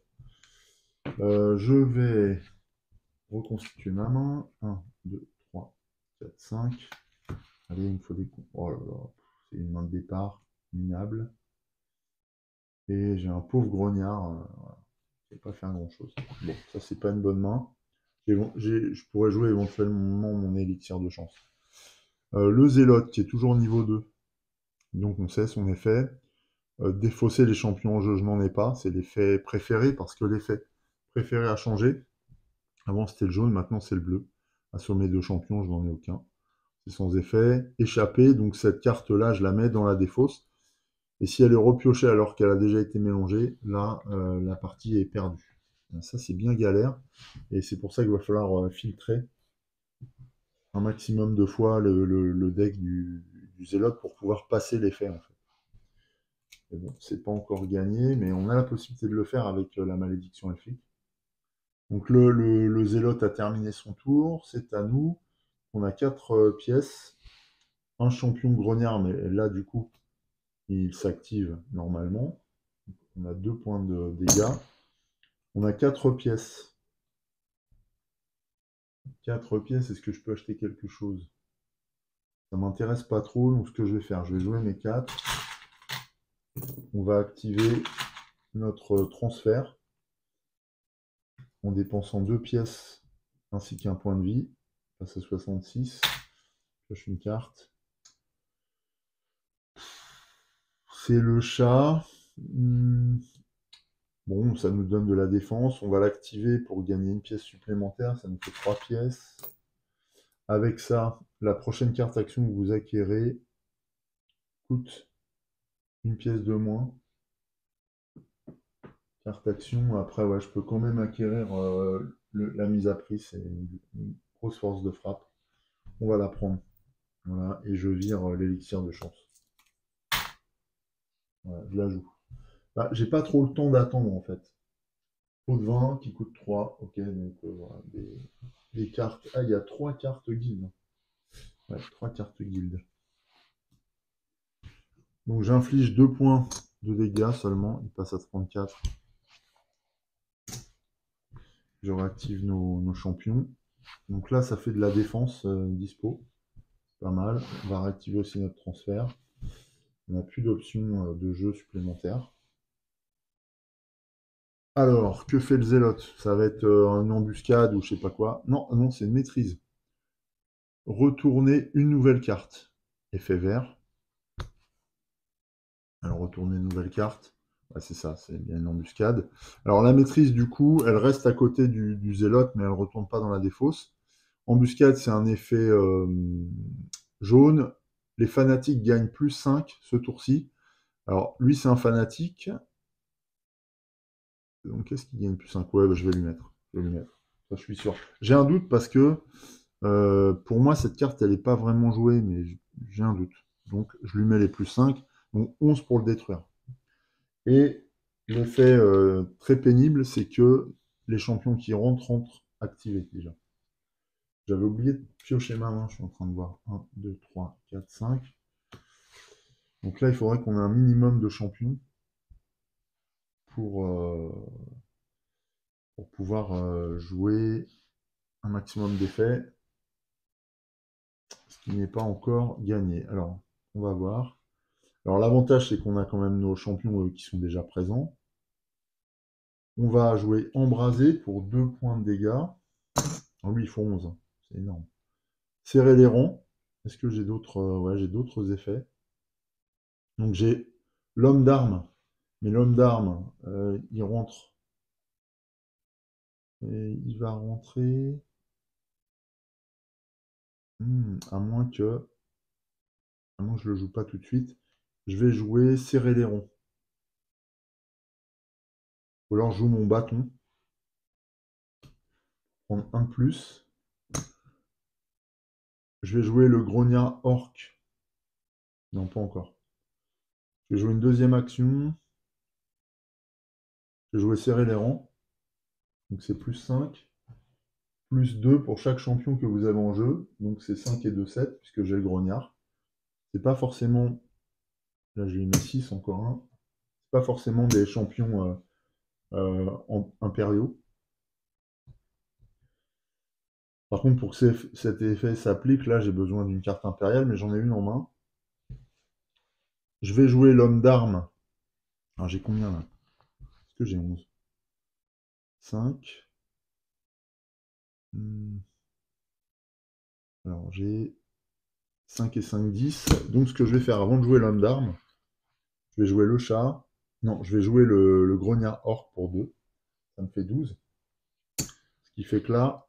Je vais reconstituer ma main. 1, 2, 3, 4, 5. Allez, il me faut des... Oh là là, c'est une main de départ minable. Et j'ai un pauvre grognard. Voilà. Je ne vais pas faire grand-chose. Bon, ça, c'est pas une bonne main. Je pourrais jouer éventuellement mon élixir de chance. Le zélote, qui est toujours niveau 2. Donc on sait son effet. Défausser les champions en jeu, je n'en ai pas. C'est l'effet préféré, parce que l'effet préféré a changé. Avant c'était le jaune, maintenant c'est le bleu. Assommer 2 champions, je n'en ai aucun. C'est sans effet. Échapper, donc cette carte-là, je la mets dans la défausse. Et si elle est repiochée alors qu'elle a déjà été mélangée, là, la partie est perdue. Ça, c'est bien galère. Et c'est pour ça qu'il va falloir filtrer un maximum de fois le deck du zélote pour pouvoir passer l'effet, en fait. Et bon, c'est pas encore gagné, mais on a la possibilité de le faire avec la malédiction elfique. Donc le zélote a terminé son tour, c'est à nous. On a 4 pièces, un champion grognard, mais là du coup il s'active normalement. On a 2 points de dégâts. On a 4 pièces. 4 pièces, est-ce que je peux acheter quelque chose? Ça m'intéresse pas trop, donc ce que je vais faire, je vais jouer mes 4. On va activer notre transfert en dépensant 2 pièces ainsi qu'un point de vie. On passe à 66. Je pioche une carte. C'est le chat. Bon, ça nous donne de la défense. On va l'activer pour gagner une pièce supplémentaire. Ça nous fait 3 pièces. Avec ça, la prochaine carte action que vous acquérez coûte une pièce de moins. Carte action, après, ouais, je peux quand même acquérir la mise à prix. C'est une grosse force de frappe. On va la prendre. Voilà, et je vire l'élixir de chance. Voilà, je la joue. Bah, j'ai pas trop le temps d'attendre en fait. Pot de 20 qui coûte 3. Ok, donc voilà, des cartes. Ah, il y a 3 cartes guild. Ouais, 3 cartes guild. Donc j'inflige 2 points de dégâts seulement. Il passe à 34. Je réactive nos champions. Donc là, ça fait de la défense dispo. Pas mal. On va réactiver aussi notre transfert. On n'a plus d'options de jeu supplémentaires. Alors, que fait le zélote? Ça va être une embuscade ou je sais pas quoi. Non, non, c'est une maîtrise. Retourner une nouvelle carte. Effet vert. Alors, retourner une nouvelle carte. Ouais, c'est ça, c'est bien une embuscade. Alors, la maîtrise, du coup, elle reste à côté du zélote, mais elle ne retourne pas dans la défausse. Embuscade, c'est un effet jaune. Les fanatiques gagnent plus 5 ce tour-ci. Alors, lui, c'est un fanatique. Donc, qu'est-ce qu'il gagne plus 5? Ouais, bah, je vais lui mettre. Je vais lui mettre. Ça, je suis sûr. J'ai un doute parce que pour moi, cette carte, elle n'est pas vraiment jouée, mais j'ai un doute. Donc, je lui mets les plus 5. Donc, 11 pour le détruire. Et l'effet très pénible, c'est que les champions qui rentrent activés déjà. J'avais oublié de piocher ma main, je suis en train de voir. 1, 2, 3, 4, 5. Donc là, il faudrait qu'on ait un minimum de champions pour pouvoir jouer un maximum d'effets, ce qui n'est pas encore gagné. Alors, on va voir. Alors l'avantage, c'est qu'on a quand même nos champions qui sont déjà présents. On va jouer embrasé pour 2 points de dégâts. Ah oui, il faut 11. C'est énorme. Serrer les rangs. Est-ce que j'ai d'autres ouais, j'ai d'autres effets. Donc j'ai l'homme d'armes. Mais l'homme d'armes, il rentre. Et il va rentrer. À moins que. À moins que je le joue pas tout de suite. Je vais jouer serrer les ronds. Ou alors je joue mon bâton. Prendre un de plus. Je vais jouer le grognard orc. Non, pas encore. Je vais jouer une deuxième action. Je vais jouer serrer les rangs. Donc c'est plus 5. Plus 2 pour chaque champion que vous avez en jeu. Donc c'est 5 et 2, 7, puisque j'ai le grognard. C'est pas forcément. Là, je lui mets 6, encore un. C'est pas forcément des champions impériaux. Par contre, pour que cet effet s'applique, là, j'ai besoin d'une carte impériale, mais j'en ai une en main. Je vais jouer l'homme d'armes. Alors, j'ai combien là? Est-ce que j'ai 11? 5. Alors, j'ai 5 et 5, 10. Donc, ce que je vais faire avant de jouer l'homme d'armes, je vais jouer le chat. Non, je vais jouer le grognard orc pour 2. Ça me fait 12. Ce qui fait que là,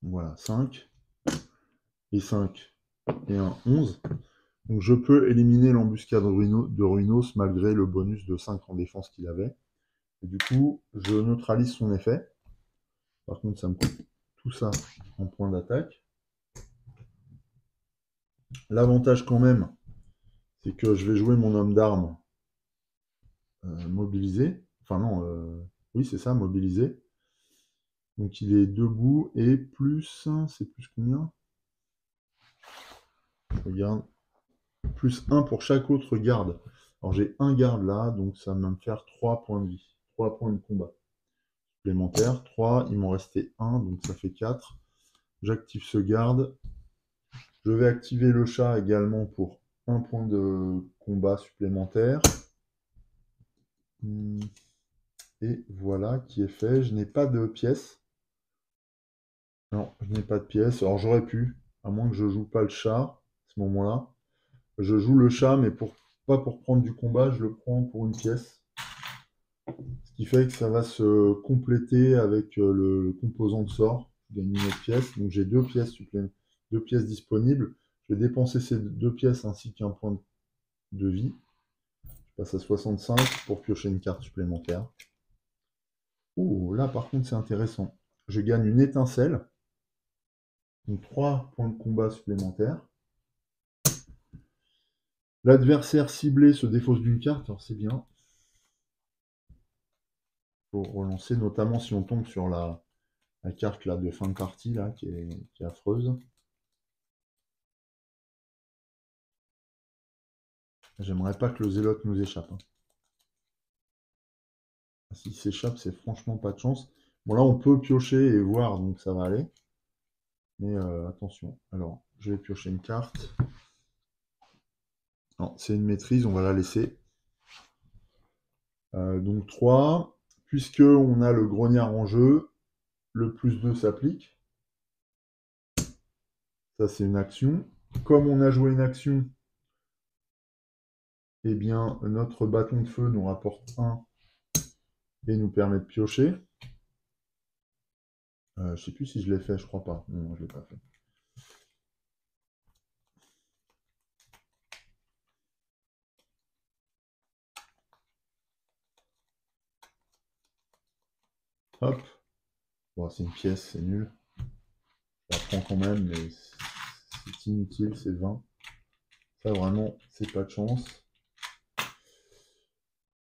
voilà, 5 et 5 et un 11. Donc je peux éliminer l'embuscade de Ruinos malgré le bonus de 5 en défense qu'il avait. Et du coup, je neutralise son effet. Par contre, ça me coûte tout ça en points d'attaque. L'avantage quand même, c'est que je vais jouer mon homme d'armes mobilisé. Enfin non, oui c'est ça, mobilisé. Donc il est debout et plus, c'est plus combien? Je regarde. Plus 1 pour chaque autre garde. Alors j'ai un garde là, donc ça va me faire 3 points de vie. 3 points de combat supplémentaires. 3, il m'en restait 1, donc ça fait 4. J'active ce garde. Je vais activer le chat également pour 1 point de combat supplémentaire. Et voilà qui est fait. Je n'ai pas de pièces. Non, je n'ai pas de pièces. Alors j'aurais pu, à moins que je joue pas le chat à ce moment-là. Je joue le chat, mais pas pour prendre du combat, je le prends pour une pièce. Ce qui fait que ça va se compléter avec le composant de sort. Je gagne une autre pièce. Donc j'ai 2 pièces supplémentaires, 2 pièces disponibles. Je vais dépenser ces 2 pièces ainsi qu'un point de vie. Je passe à 65 pour piocher une carte supplémentaire. Ouh, là par contre c'est intéressant. Je gagne une étincelle. Donc 3 points de combat supplémentaires. L'adversaire ciblé se défausse d'une carte, alors c'est bien. Pour relancer, notamment si on tombe sur la carte là, de fin de partie là, qui est affreuse. J'aimerais pas que le zélote nous échappe. Hein. S'il s'échappe, c'est franchement pas de chance. Bon là, on peut piocher et voir, donc ça va aller. Mais attention. Alors, je vais piocher une carte. Non, c'est une maîtrise, on va la laisser. Donc 3. Puisque on a le grognard en jeu, le +2 s'applique. Ça, c'est une action. Comme on a joué une action, eh bien, notre bâton de feu nous rapporte 1 et nous permet de piocher. Je sais plus si je l'ai fait, je crois pas. Non, je l'ai pas fait. Hop. Bon, c'est une pièce, c'est nul. Je la prends quand même, mais c'est inutile, c'est 20. Ça, vraiment, c'est pas de chance.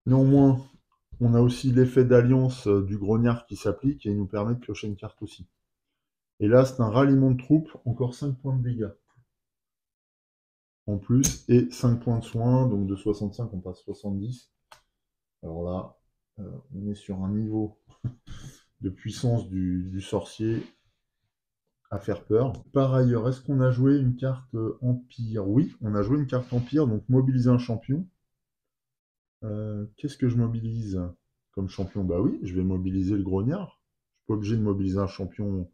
Néanmoins, on a aussi l'effet d'alliance du grognard qui s'applique et il nous permet de piocher une carte aussi. Et là, c'est un ralliement de troupes, encore 5 points de dégâts. En plus, et 5 points de soin, donc de 65, on passe 70. Alors là, on est sur un niveau de puissance du sorcier à faire peur. Par ailleurs, est-ce qu'on a joué une carte Empire? Oui, on a joué une carte Empire, donc mobiliser un champion. Qu'est-ce que je mobilise comme champion? Bah oui, je vais mobiliser le grognard. Je suis pas obligé de mobiliser un champion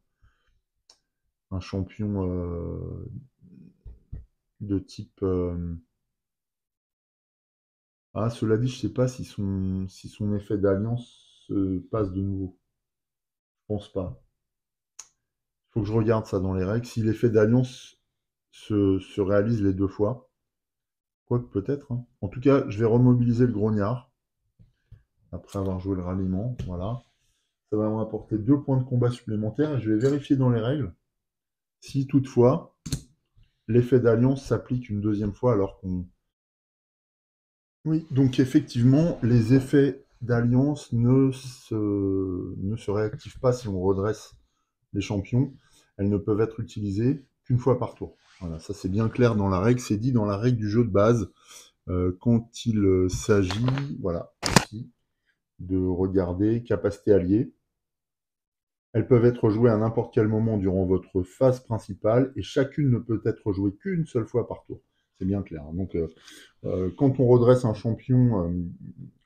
de type... Ah, cela dit, je sais pas si son effet d'alliance se passe de nouveau. Je pense pas. Il faut que je regarde ça dans les règles. Si l'effet d'alliance se réalise les 2 fois. Quoique peut-être. Hein. En tout cas, je vais remobiliser le grognard. Après avoir joué le ralliement. Voilà. Ça va me rapporter 2 points de combat supplémentaires. Et je vais vérifier dans les règles si toutefois l'effet d'alliance s'applique une deuxième fois alors qu'on... Oui, donc effectivement, les effets d'alliance ne se réactivent pas si on redresse les champions. Elles ne peuvent être utilisées qu'une fois par tour. Voilà, ça c'est bien clair dans la règle, c'est dit dans la règle du jeu de base. Quand il s'agit, voilà, ici, de regarder capacité alliée. Elles peuvent être jouées à n'importe quel moment durant votre phase principale et chacune ne peut être jouée qu'une seule fois par tour. C'est bien clair. Hein. Donc, quand on redresse un champion,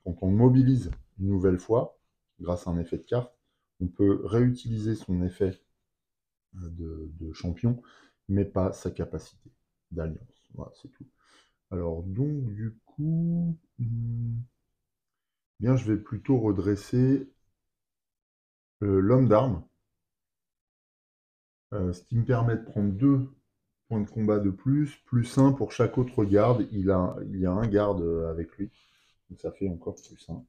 quand on mobilise une nouvelle fois, grâce à un effet de carte, on peut réutiliser son effet de champion, mais pas sa capacité d'alliance. Voilà, c'est tout. Alors, donc, du coup, bien, je vais plutôt redresser l'homme d'armes, ce qui me permet de prendre 2 points de combat de plus 1 pour chaque autre garde. Il y a un garde avec lui, donc ça fait encore +1.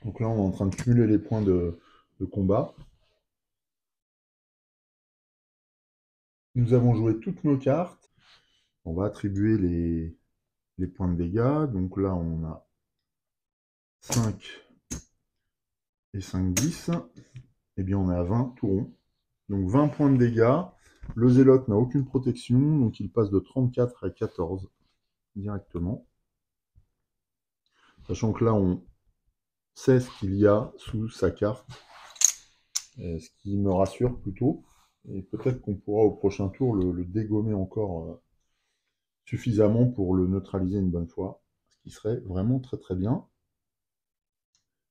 Donc là, on est en train de cumuler les points de combat. Nous avons joué toutes nos cartes. On va attribuer les points de dégâts. Donc là, on a 5 et 5, 10. Eh bien, on est à 20, tout rond. Donc 20 points de dégâts. Le zélote n'a aucune protection, donc il passe de 34 à 14 directement. Sachant que là, on sait ce qu'il y a sous sa carte, ce qui me rassure plutôt. Et peut-être qu'on pourra au prochain tour le dégommer encore suffisamment pour le neutraliser une bonne fois, ce qui serait vraiment très très bien.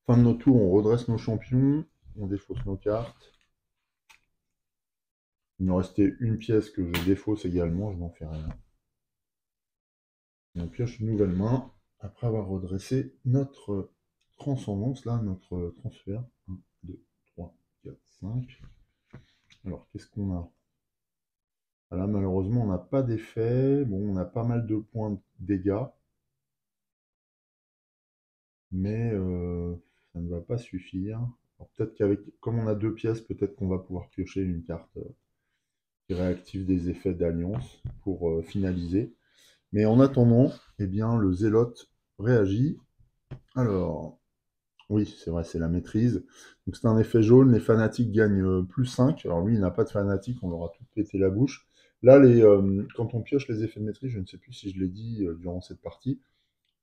Fin de notre tour, on redresse nos champions, on défausse nos cartes. Il me restait une pièce que je défausse également, je n'en fais rien. Et on pioche une nouvelle main après avoir redressé notre transcendance, là, notre transfert. 1, 2, 3, 4, 5. Alors, qu'est-ce qu'on a? Là, malheureusement, on n'a pas d'effet. Bon, on a pas mal de points de dégâts. Mais ça ne va pas suffire. Alors, peut-être qu'avec, comme on a 2 pièces, peut-être qu'on va pouvoir piocher une carte qui réactive des effets d'alliance pour finaliser. Mais en attendant, eh bien, le zélote réagit. Alors, oui, c'est vrai, c'est la maîtrise. Donc c'est un effet jaune, les fanatiques gagnent plus 5. Alors lui, il n'a pas de fanatique, on leur a tout pété la bouche. Là, quand on pioche les effets de maîtrise, je ne sais plus si je l'ai dit durant cette partie,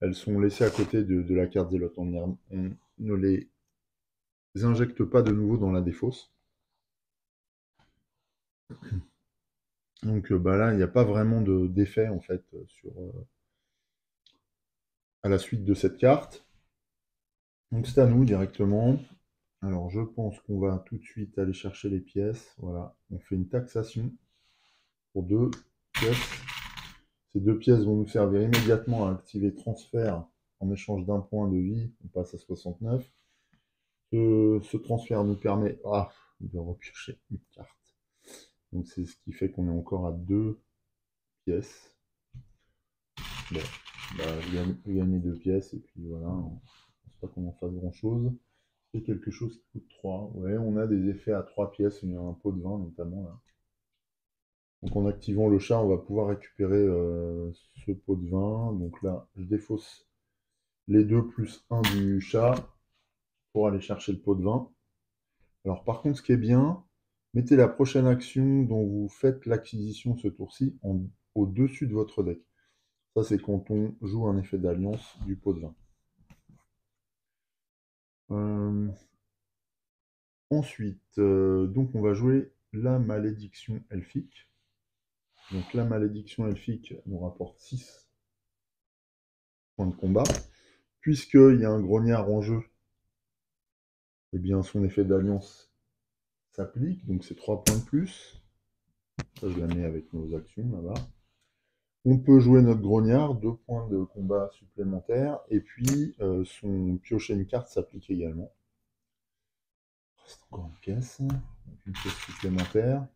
elles sont laissées à côté de la carte zélote. On ne les injecte pas de nouveau dans la défausse. Donc bah là, il n'y a pas vraiment d'effet en fait à la suite de cette carte. Donc c'est à nous directement. Alors je pense qu'on va tout de suite aller chercher les pièces. Voilà, on fait une taxation pour 2 pièces. Ces 2 pièces vont nous servir immédiatement à activer transfert en échange d'un point de vie. On passe à 69. Ce transfert nous permet de repiocher une carte. Donc c'est ce qui fait qu'on est encore à 2 pièces. Bon, bah, je gagne 2 pièces et puis voilà, je pense pas qu'on en fasse grand chose. C'est quelque chose qui coûte 3. Ouais, on a des effets à 3 pièces, il y a un pot de vin notamment là. Donc en activant le chat, on va pouvoir récupérer ce pot de vin. Donc là, je défausse les 2 plus 1 du chat pour aller chercher le pot de vin. Alors par contre, ce qui est bien, mettez la prochaine action dont vous faites l'acquisition ce tour-ci au-dessus de votre deck. Ça, c'est quand on joue un effet d'alliance du pot de vin. Ensuite, donc on va jouer la malédiction elfique. Donc la malédiction elfique nous rapporte 6 points de combat. Puisqu'il y a un grognard en jeu, eh bien son effet d'alliance s'applique, donc c'est 3 points de plus. Ça, je la mets avec nos actions là-bas. On peut jouer notre grognard, 2 points de combat supplémentaires, et puis son piocher une carte s'applique également. C'est encore une pièce, donc une pièce supplémentaire.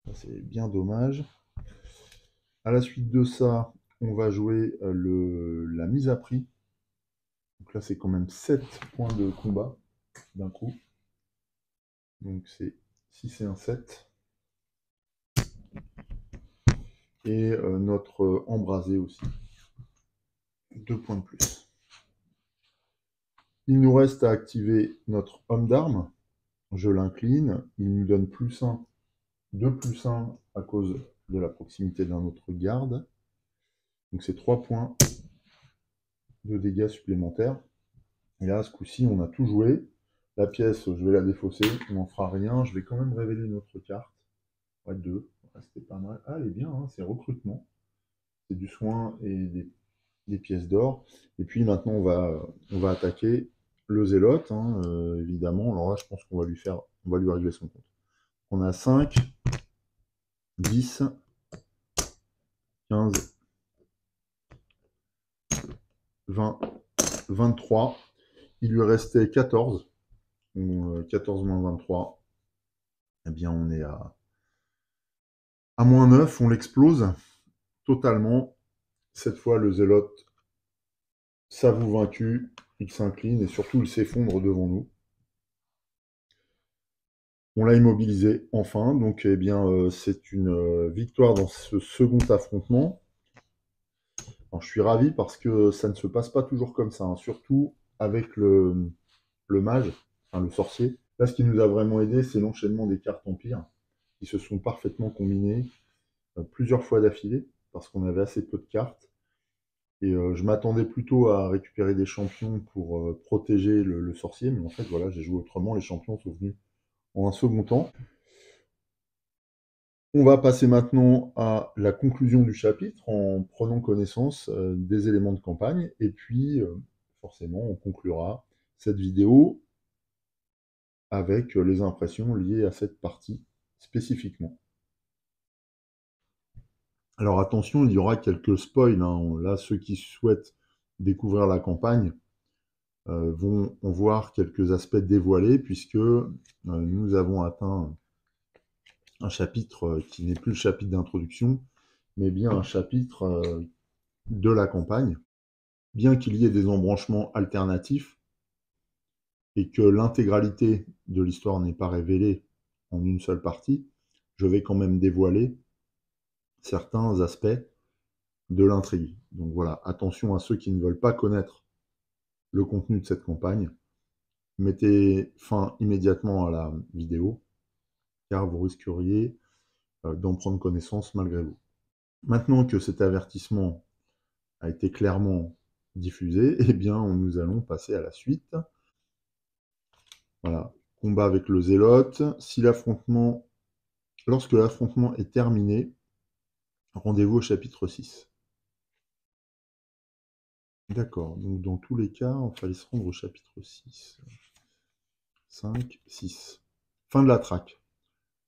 Ça, c'est bien dommage. À la suite de ça, on va jouer la mise à prix. Donc là, c'est quand même 7 points de combat d'un coup. Donc c'est 6 et un 7. Et notre embrasé aussi. 2 points de plus. Il nous reste à activer notre homme d'armes. Je l'incline. Il nous donne plus 1, 2 plus 1 à cause de la proximité d'un autre garde. Donc c'est 3 points de dégâts supplémentaires. Et là, ce coup-ci, on a tout joué. La pièce, je vais la défausser. On n'en fera rien. Je vais quand même révéler notre carte. Ouais, 2. Ouais, c'était pas mal. Ah, elle est bien, hein, c'est recrutement. C'est du soin et des pièces d'or. Et puis maintenant, on va attaquer le zélote, hein, évidemment. Alors là, je pense qu'on va on va lui régler son compte. On a 5, 10, 15, 20, 23. Il lui restait 14. 14 moins 23. Eh bien, on est à moins 9. On l'explose totalement. Cette fois, le zélote s'avoue vaincu. Il s'incline et surtout, il s'effondre devant nous. On l'a immobilisé enfin, donc eh bien c'est une victoire dans ce second affrontement. Alors, je suis ravi parce que ça ne se passe pas toujours comme ça, hein, surtout avec le mage, enfin le sorcier. Là, ce qui nous a vraiment aidé, c'est l'enchaînement des cartes empire qui se sont parfaitement combinées plusieurs fois d'affilée parce qu'on avait assez peu de cartes. Et je m'attendais plutôt à récupérer des champions pour protéger le sorcier, mais en fait, voilà, j'ai joué autrement. Les champions sont venus en un second temps. On va passer maintenant à la conclusion du chapitre en prenant connaissance des éléments de campagne et puis forcément on conclura cette vidéo avec les impressions liées à cette partie spécifiquement. Alors attention, il y aura quelques spoils, hein. Là, ceux qui souhaitent découvrir la campagne vont voir quelques aspects dévoilés puisque nous avons atteint un chapitre qui n'est plus le chapitre d'introduction, mais bien un chapitre de la campagne, bien qu'il y ait des embranchements alternatifs et que l'intégralité de l'histoire n'est pas révélée en une seule partie, je vais quand même dévoiler certains aspects de l'intrigue. Donc voilà, attention à ceux qui ne veulent pas connaître le contenu de cette campagne. Mettez fin immédiatement à la vidéo, car vous risqueriez d'en prendre connaissance malgré vous. Maintenant que cet avertissement a été clairement diffusé, eh bien, nous allons passer à la suite. Voilà, combat avec le zélote. Lorsque l'affrontement est terminé, rendez-vous au chapitre 6. D'accord, donc dans tous les cas, il fallait se rendre au chapitre 6. 5, 6. Fin de la traque.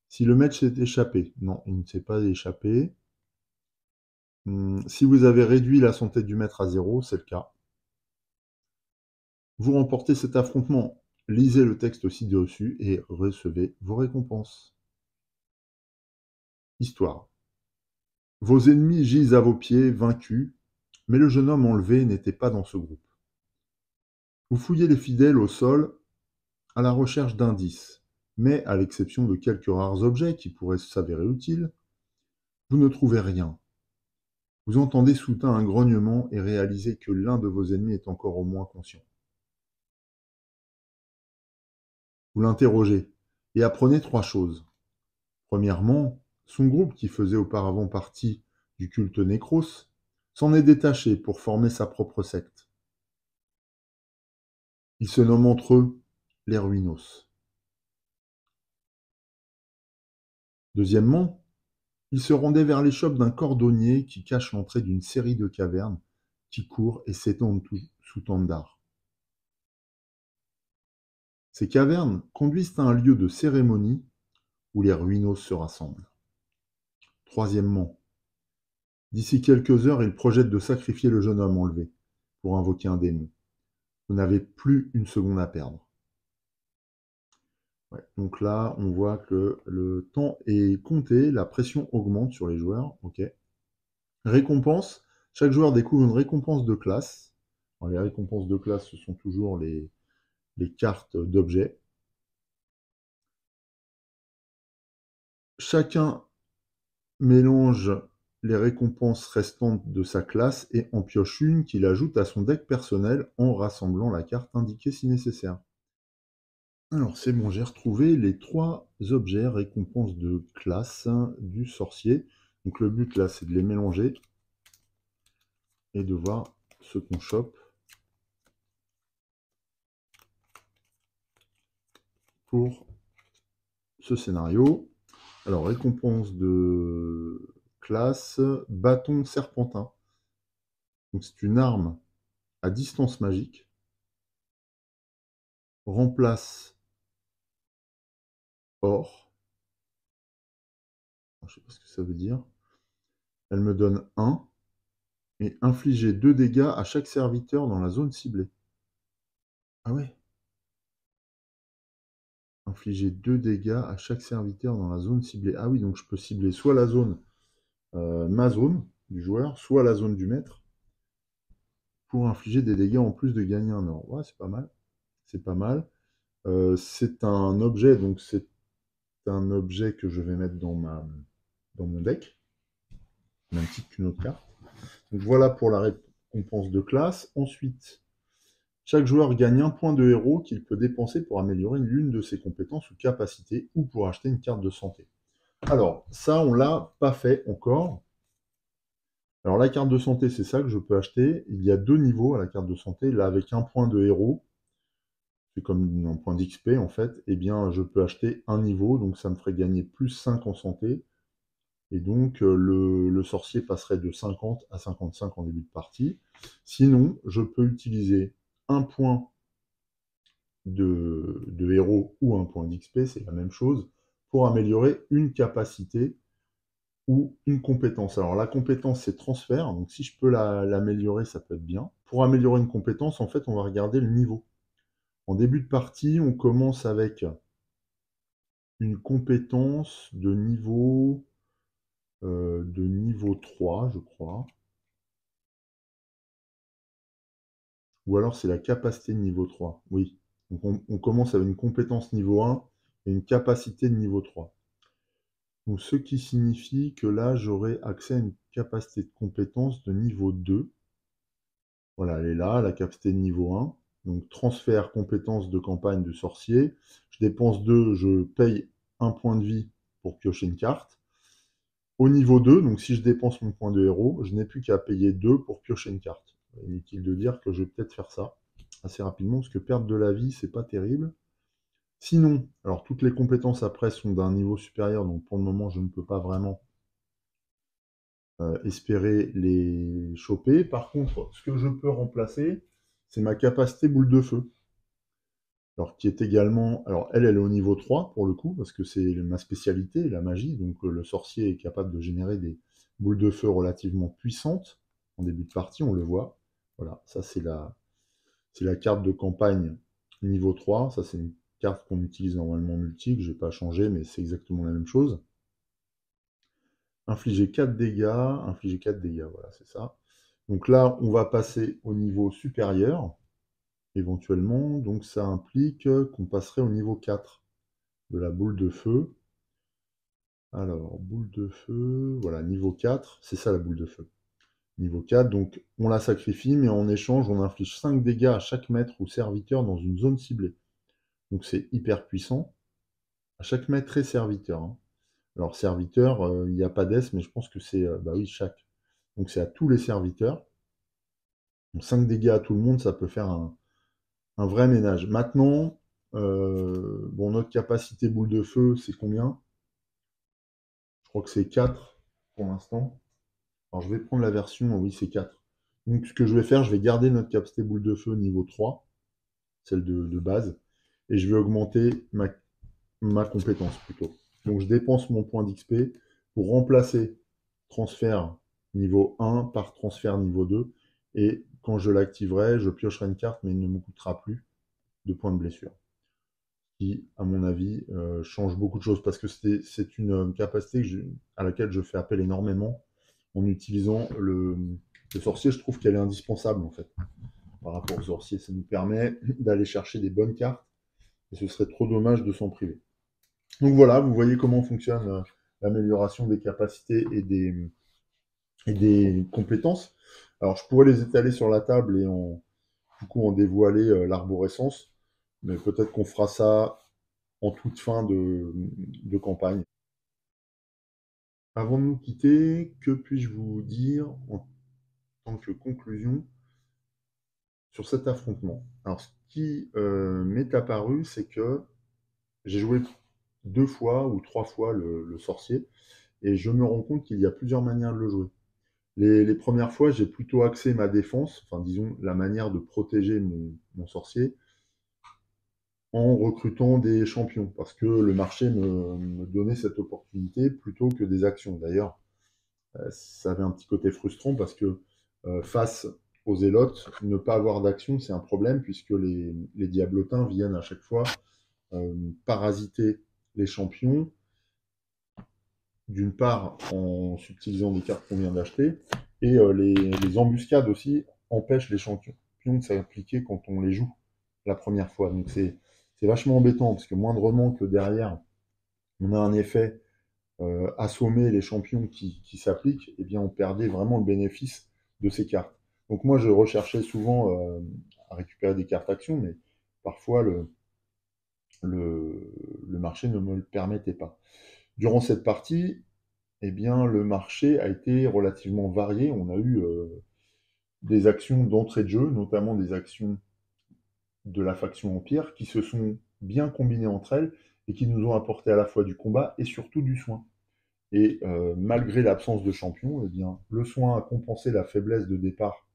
Si le maître s'est échappé, non, il ne s'est pas échappé. Si vous avez réduit la santé du maître à 0, c'est le cas. Vous remportez cet affrontement. Lisez le texte ci-dessus et recevez vos récompenses. Histoire. Vos ennemis gisent à vos pieds, vaincus, mais le jeune homme enlevé n'était pas dans ce groupe. Vous fouillez les fidèles au sol à la recherche d'indices, mais à l'exception de quelques rares objets qui pourraient s'avérer utiles, vous ne trouvez rien. Vous entendez soudain un grognement et réalisez que l'un de vos ennemis est encore au moins conscient. Vous l'interrogez et apprenez 3 choses. Premièrement, son groupe, qui faisait auparavant partie du culte Nécros, s'en est détaché pour former sa propre secte. Ils se nomment entre eux les Ruinos. Deuxièmement, ils se rendaient vers l'échoppe d'un cordonnier qui cache l'entrée d'une série de cavernes qui courent et s'étendent sous Tandar. Ces cavernes conduisent à un lieu de cérémonie où les Ruinos se rassemblent. Troisièmement, d'ici quelques heures, ils projettent de sacrifier le jeune homme enlevé pour invoquer un démon. Vous n'avez plus une seconde à perdre. Ouais, donc là, on voit que le temps est compté, la pression augmente sur les joueurs. Ok. Récompense. Chaque joueur découvre une récompense de classe. Alors, les récompenses de classe, ce sont toujours les cartes d'objets. Chacun mélange les récompenses restantes de sa classe et en pioche une qu'il ajoute à son deck personnel en rassemblant la carte indiquée si nécessaire. Alors c'est bon, j'ai retrouvé les 3 objets récompenses de classe du sorcier. Donc le but là, c'est de les mélanger et de voir ce qu'on chope pour ce scénario. Alors récompense de classe, bâton serpentin. Donc c'est une arme à distance magique. Remplace or. Je ne sais pas ce que ça veut dire. Elle me donne 1 et infliger 2 dégâts à chaque serviteur dans la zone ciblée. Ah ouais. Infliger 2 dégâts à chaque serviteur dans la zone ciblée. Ah oui, donc je peux cibler soit la zone, ma zone du joueur, soit la zone du maître, pour infliger des dégâts en plus de gagner un or. Ouais, c'est pas mal. C'est pas mal. C'est un objet, donc c'est un objet que je vais mettre dans mon deck, même titre qu'une autre carte. Donc voilà pour la récompense de classe. Ensuite, chaque joueur gagne un point de héros qu'il peut dépenser pour améliorer l'une de ses compétences ou capacités ou pour acheter une carte de santé. Alors, ça, on l'a pas fait encore. Alors, la carte de santé, c'est ça que je peux acheter. Il y a 2 niveaux à la carte de santé. Là, avec un point de héros, c'est comme un point d'XP en fait, eh bien, je peux acheter un niveau. Donc, ça me ferait gagner plus 5 en santé. Et donc, le sorcier passerait de 50 à 55 en début de partie. Sinon, je peux utiliser un point de héros ou un point d'XP, c'est la même chose, pour améliorer une capacité ou une compétence. Alors la compétence, c'est transfert, donc si je peux l'améliorer, ça peut être bien. Pour améliorer une compétence, en fait, on va regarder le niveau. En début de partie, on commence avec une compétence de niveau 3, je crois. Ou alors c'est la capacité de niveau 3. Oui. Donc on commence avec une compétence niveau 1 et une capacité de niveau 3. Donc, ce qui signifie que là, j'aurai accès à une capacité de compétence de niveau 2. Voilà, elle est là, la capacité de niveau 1. Donc, transfert compétence de campagne de sorcier. Je dépense 2, je paye 1 point de vie pour piocher une carte. Au niveau 2, donc si je dépense mon point de héros, je n'ai plus qu'à payer 2 pour piocher une carte. Inutile de dire que je vais peut-être faire ça assez rapidement, parce que perdre de la vie, c'est pas terrible. Sinon, alors toutes les compétences après sont d'un niveau supérieur, donc pour le moment, je ne peux pas vraiment espérer les choper. Par contre, ce que je peux remplacer, c'est ma capacité boule de feu. Alors, qui est également. Alors, elle est au niveau 3 pour le coup, parce que c'est ma spécialité, la magie. Donc, le sorcier est capable de générer des boules de feu relativement puissantes en début de partie, on le voit. Voilà, ça c'est la carte de campagne niveau 3. Ça, c'est une carte qu'on utilise normalement multi, que je n'ai pas changé, mais c'est exactement la même chose. Infliger 4 dégâts, infliger 4 dégâts, voilà, c'est ça. Donc là, on va passer au niveau supérieur, éventuellement. Donc ça implique qu'on passerait au niveau 4 de la boule de feu. Alors, boule de feu, voilà, niveau 4, c'est ça la boule de feu. Niveau 4, donc on la sacrifie, mais en échange, on inflige 5 dégâts à chaque maître ou serviteur dans une zone ciblée. Donc c'est hyper puissant. À chaque maître et serviteur, hein. Alors, serviteur, il n'y a pas d'S, mais je pense que c'est, bah oui, chaque. Donc c'est à tous les serviteurs. Donc 5 dégâts à tout le monde, ça peut faire un vrai ménage. Maintenant, bon, notre capacité boule de feu, c'est combien? Je crois que c'est 4 pour l'instant. Alors je vais prendre la version, oui, c'est 4. Donc ce que je vais faire, je vais garder notre capacité boule de feu niveau 3, celle de base, et je vais augmenter ma compétence plutôt. Donc je dépense mon point d'XP pour remplacer transfert niveau 1 par transfert niveau 2, et quand je l'activerai, je piocherai une carte, mais il ne me coûtera plus de points de blessure. Qui, à mon avis, change beaucoup de choses, parce que c'est une capacité à laquelle je fais appel énormément en utilisant le sorcier. Je trouve qu'elle est indispensable, en fait, par rapport au sorcier. Ça nous permet d'aller chercher des bonnes cartes, et ce serait trop dommage de s'en priver. Donc voilà, vous voyez comment fonctionne l'amélioration des capacités et des compétences. Alors, je pourrais les étaler sur la table et du coup en dévoiler l'arborescence, mais peut-être qu'on fera ça en toute fin de campagne. Avant de nous quitter, que puis-je vous dire en tant que conclusion sur cet affrontement? Alors, ce qui m'est apparu, c'est que j'ai joué 2 fois ou 3 fois le sorcier, et je me rends compte qu'il y a plusieurs manières de le jouer. Les premières fois, j'ai plutôt axé ma défense, enfin disons la manière de protéger mon sorcier, en recrutant des champions, parce que le marché me donnait cette opportunité plutôt que des actions. D'ailleurs, ça avait un petit côté frustrant, parce que face aux zélotes, ne pas avoir d'action, c'est un problème, puisque les diablotins viennent à chaque fois parasiter les champions, d'une part en subtilisant des cartes qu'on vient d'acheter, et les embuscades aussi empêchent les champions de s'appliquer quand on les joue la première fois. Donc c'est vachement embêtant, parce que moindrement que derrière on a un effet assommer les champions qui s'appliquent, eh bien on perdait vraiment le bénéfice de ces cartes. Donc moi je recherchais souvent à récupérer des cartes actions, mais parfois le marché ne me le permettait pas. Durant cette partie, eh bien, le marché a été relativement varié. On a eu des actions d'entrée de jeu, notamment des actions de la faction Empire, qui se sont bien combinées entre elles et qui nous ont apporté à la fois du combat et surtout du soin. Et malgré l'absence de champion, eh bien, le soin a compensé la faiblesse de départ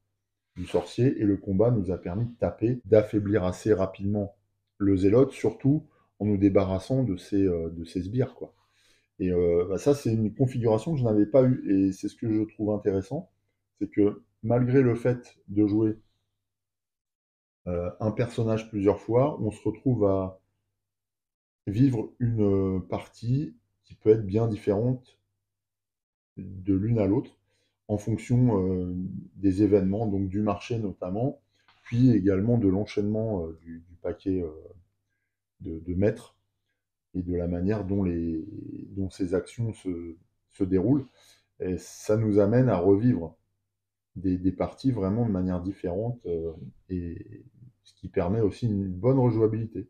du sorcier, et le combat nous a permis de taper, d'affaiblir assez rapidement le zélote, surtout en nous débarrassant de ses sbires, quoi. Et bah, ça, c'est une configuration que je n'avais pas eue. Et c'est ce que je trouve intéressant, c'est que malgré le fait de jouer un personnage plusieurs fois, on se retrouve à vivre une partie qui peut être bien différente de l'une à l'autre, en fonction des événements, donc du marché notamment, puis également de l'enchaînement du paquet de maîtres. et de la manière dont ces actions se déroulent. Et ça nous amène à revivre des parties vraiment de manière différente, et ce qui permet aussi une bonne rejouabilité.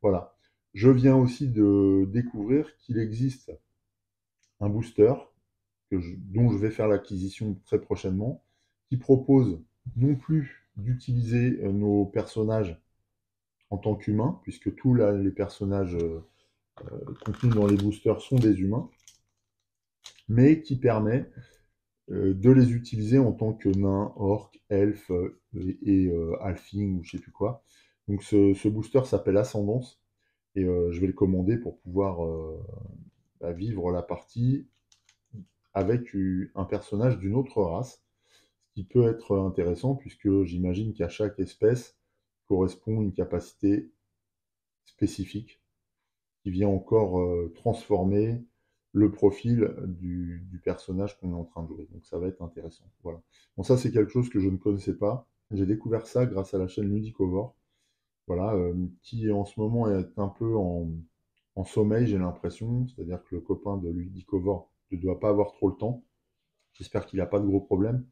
Voilà. Je viens aussi de découvrir qu'il existe un booster dont je vais faire l'acquisition très prochainement, qui propose non plus d'utiliser nos personnages en tant qu'humains, puisque tous les personnages contenus dans les boosters sont des humains, mais qui permet de les utiliser en tant que nains, orques, elfes et halfling ou je sais plus quoi. Donc ce booster s'appelle Ascendance et je vais le commander pour pouvoir vivre la partie avec un personnage d'une autre race, ce qui peut être intéressant puisque j'imagine qu'à chaque espèce correspond une capacité spécifique qui vient encore transformer le profil du personnage qu'on est en train de jouer. Donc ça va être intéressant. Voilà. Bon, ça c'est quelque chose que je ne connaissais pas. J'ai découvert ça grâce à la chaîne Ludicovore, voilà, qui en ce moment est un peu en sommeil, j'ai l'impression. C'est-à-dire que le copain de Ludicovore ne doit pas avoir trop le temps. J'espère qu'il n'a pas de gros problèmes.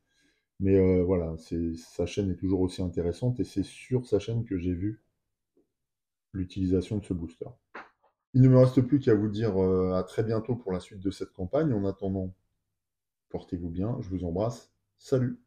Mais voilà, sa chaîne est toujours aussi intéressante et c'est sur sa chaîne que j'ai vu l'utilisation de ce booster. Il ne me reste plus qu'à vous dire à très bientôt pour la suite de cette campagne. En attendant, portez-vous bien, je vous embrasse. Salut!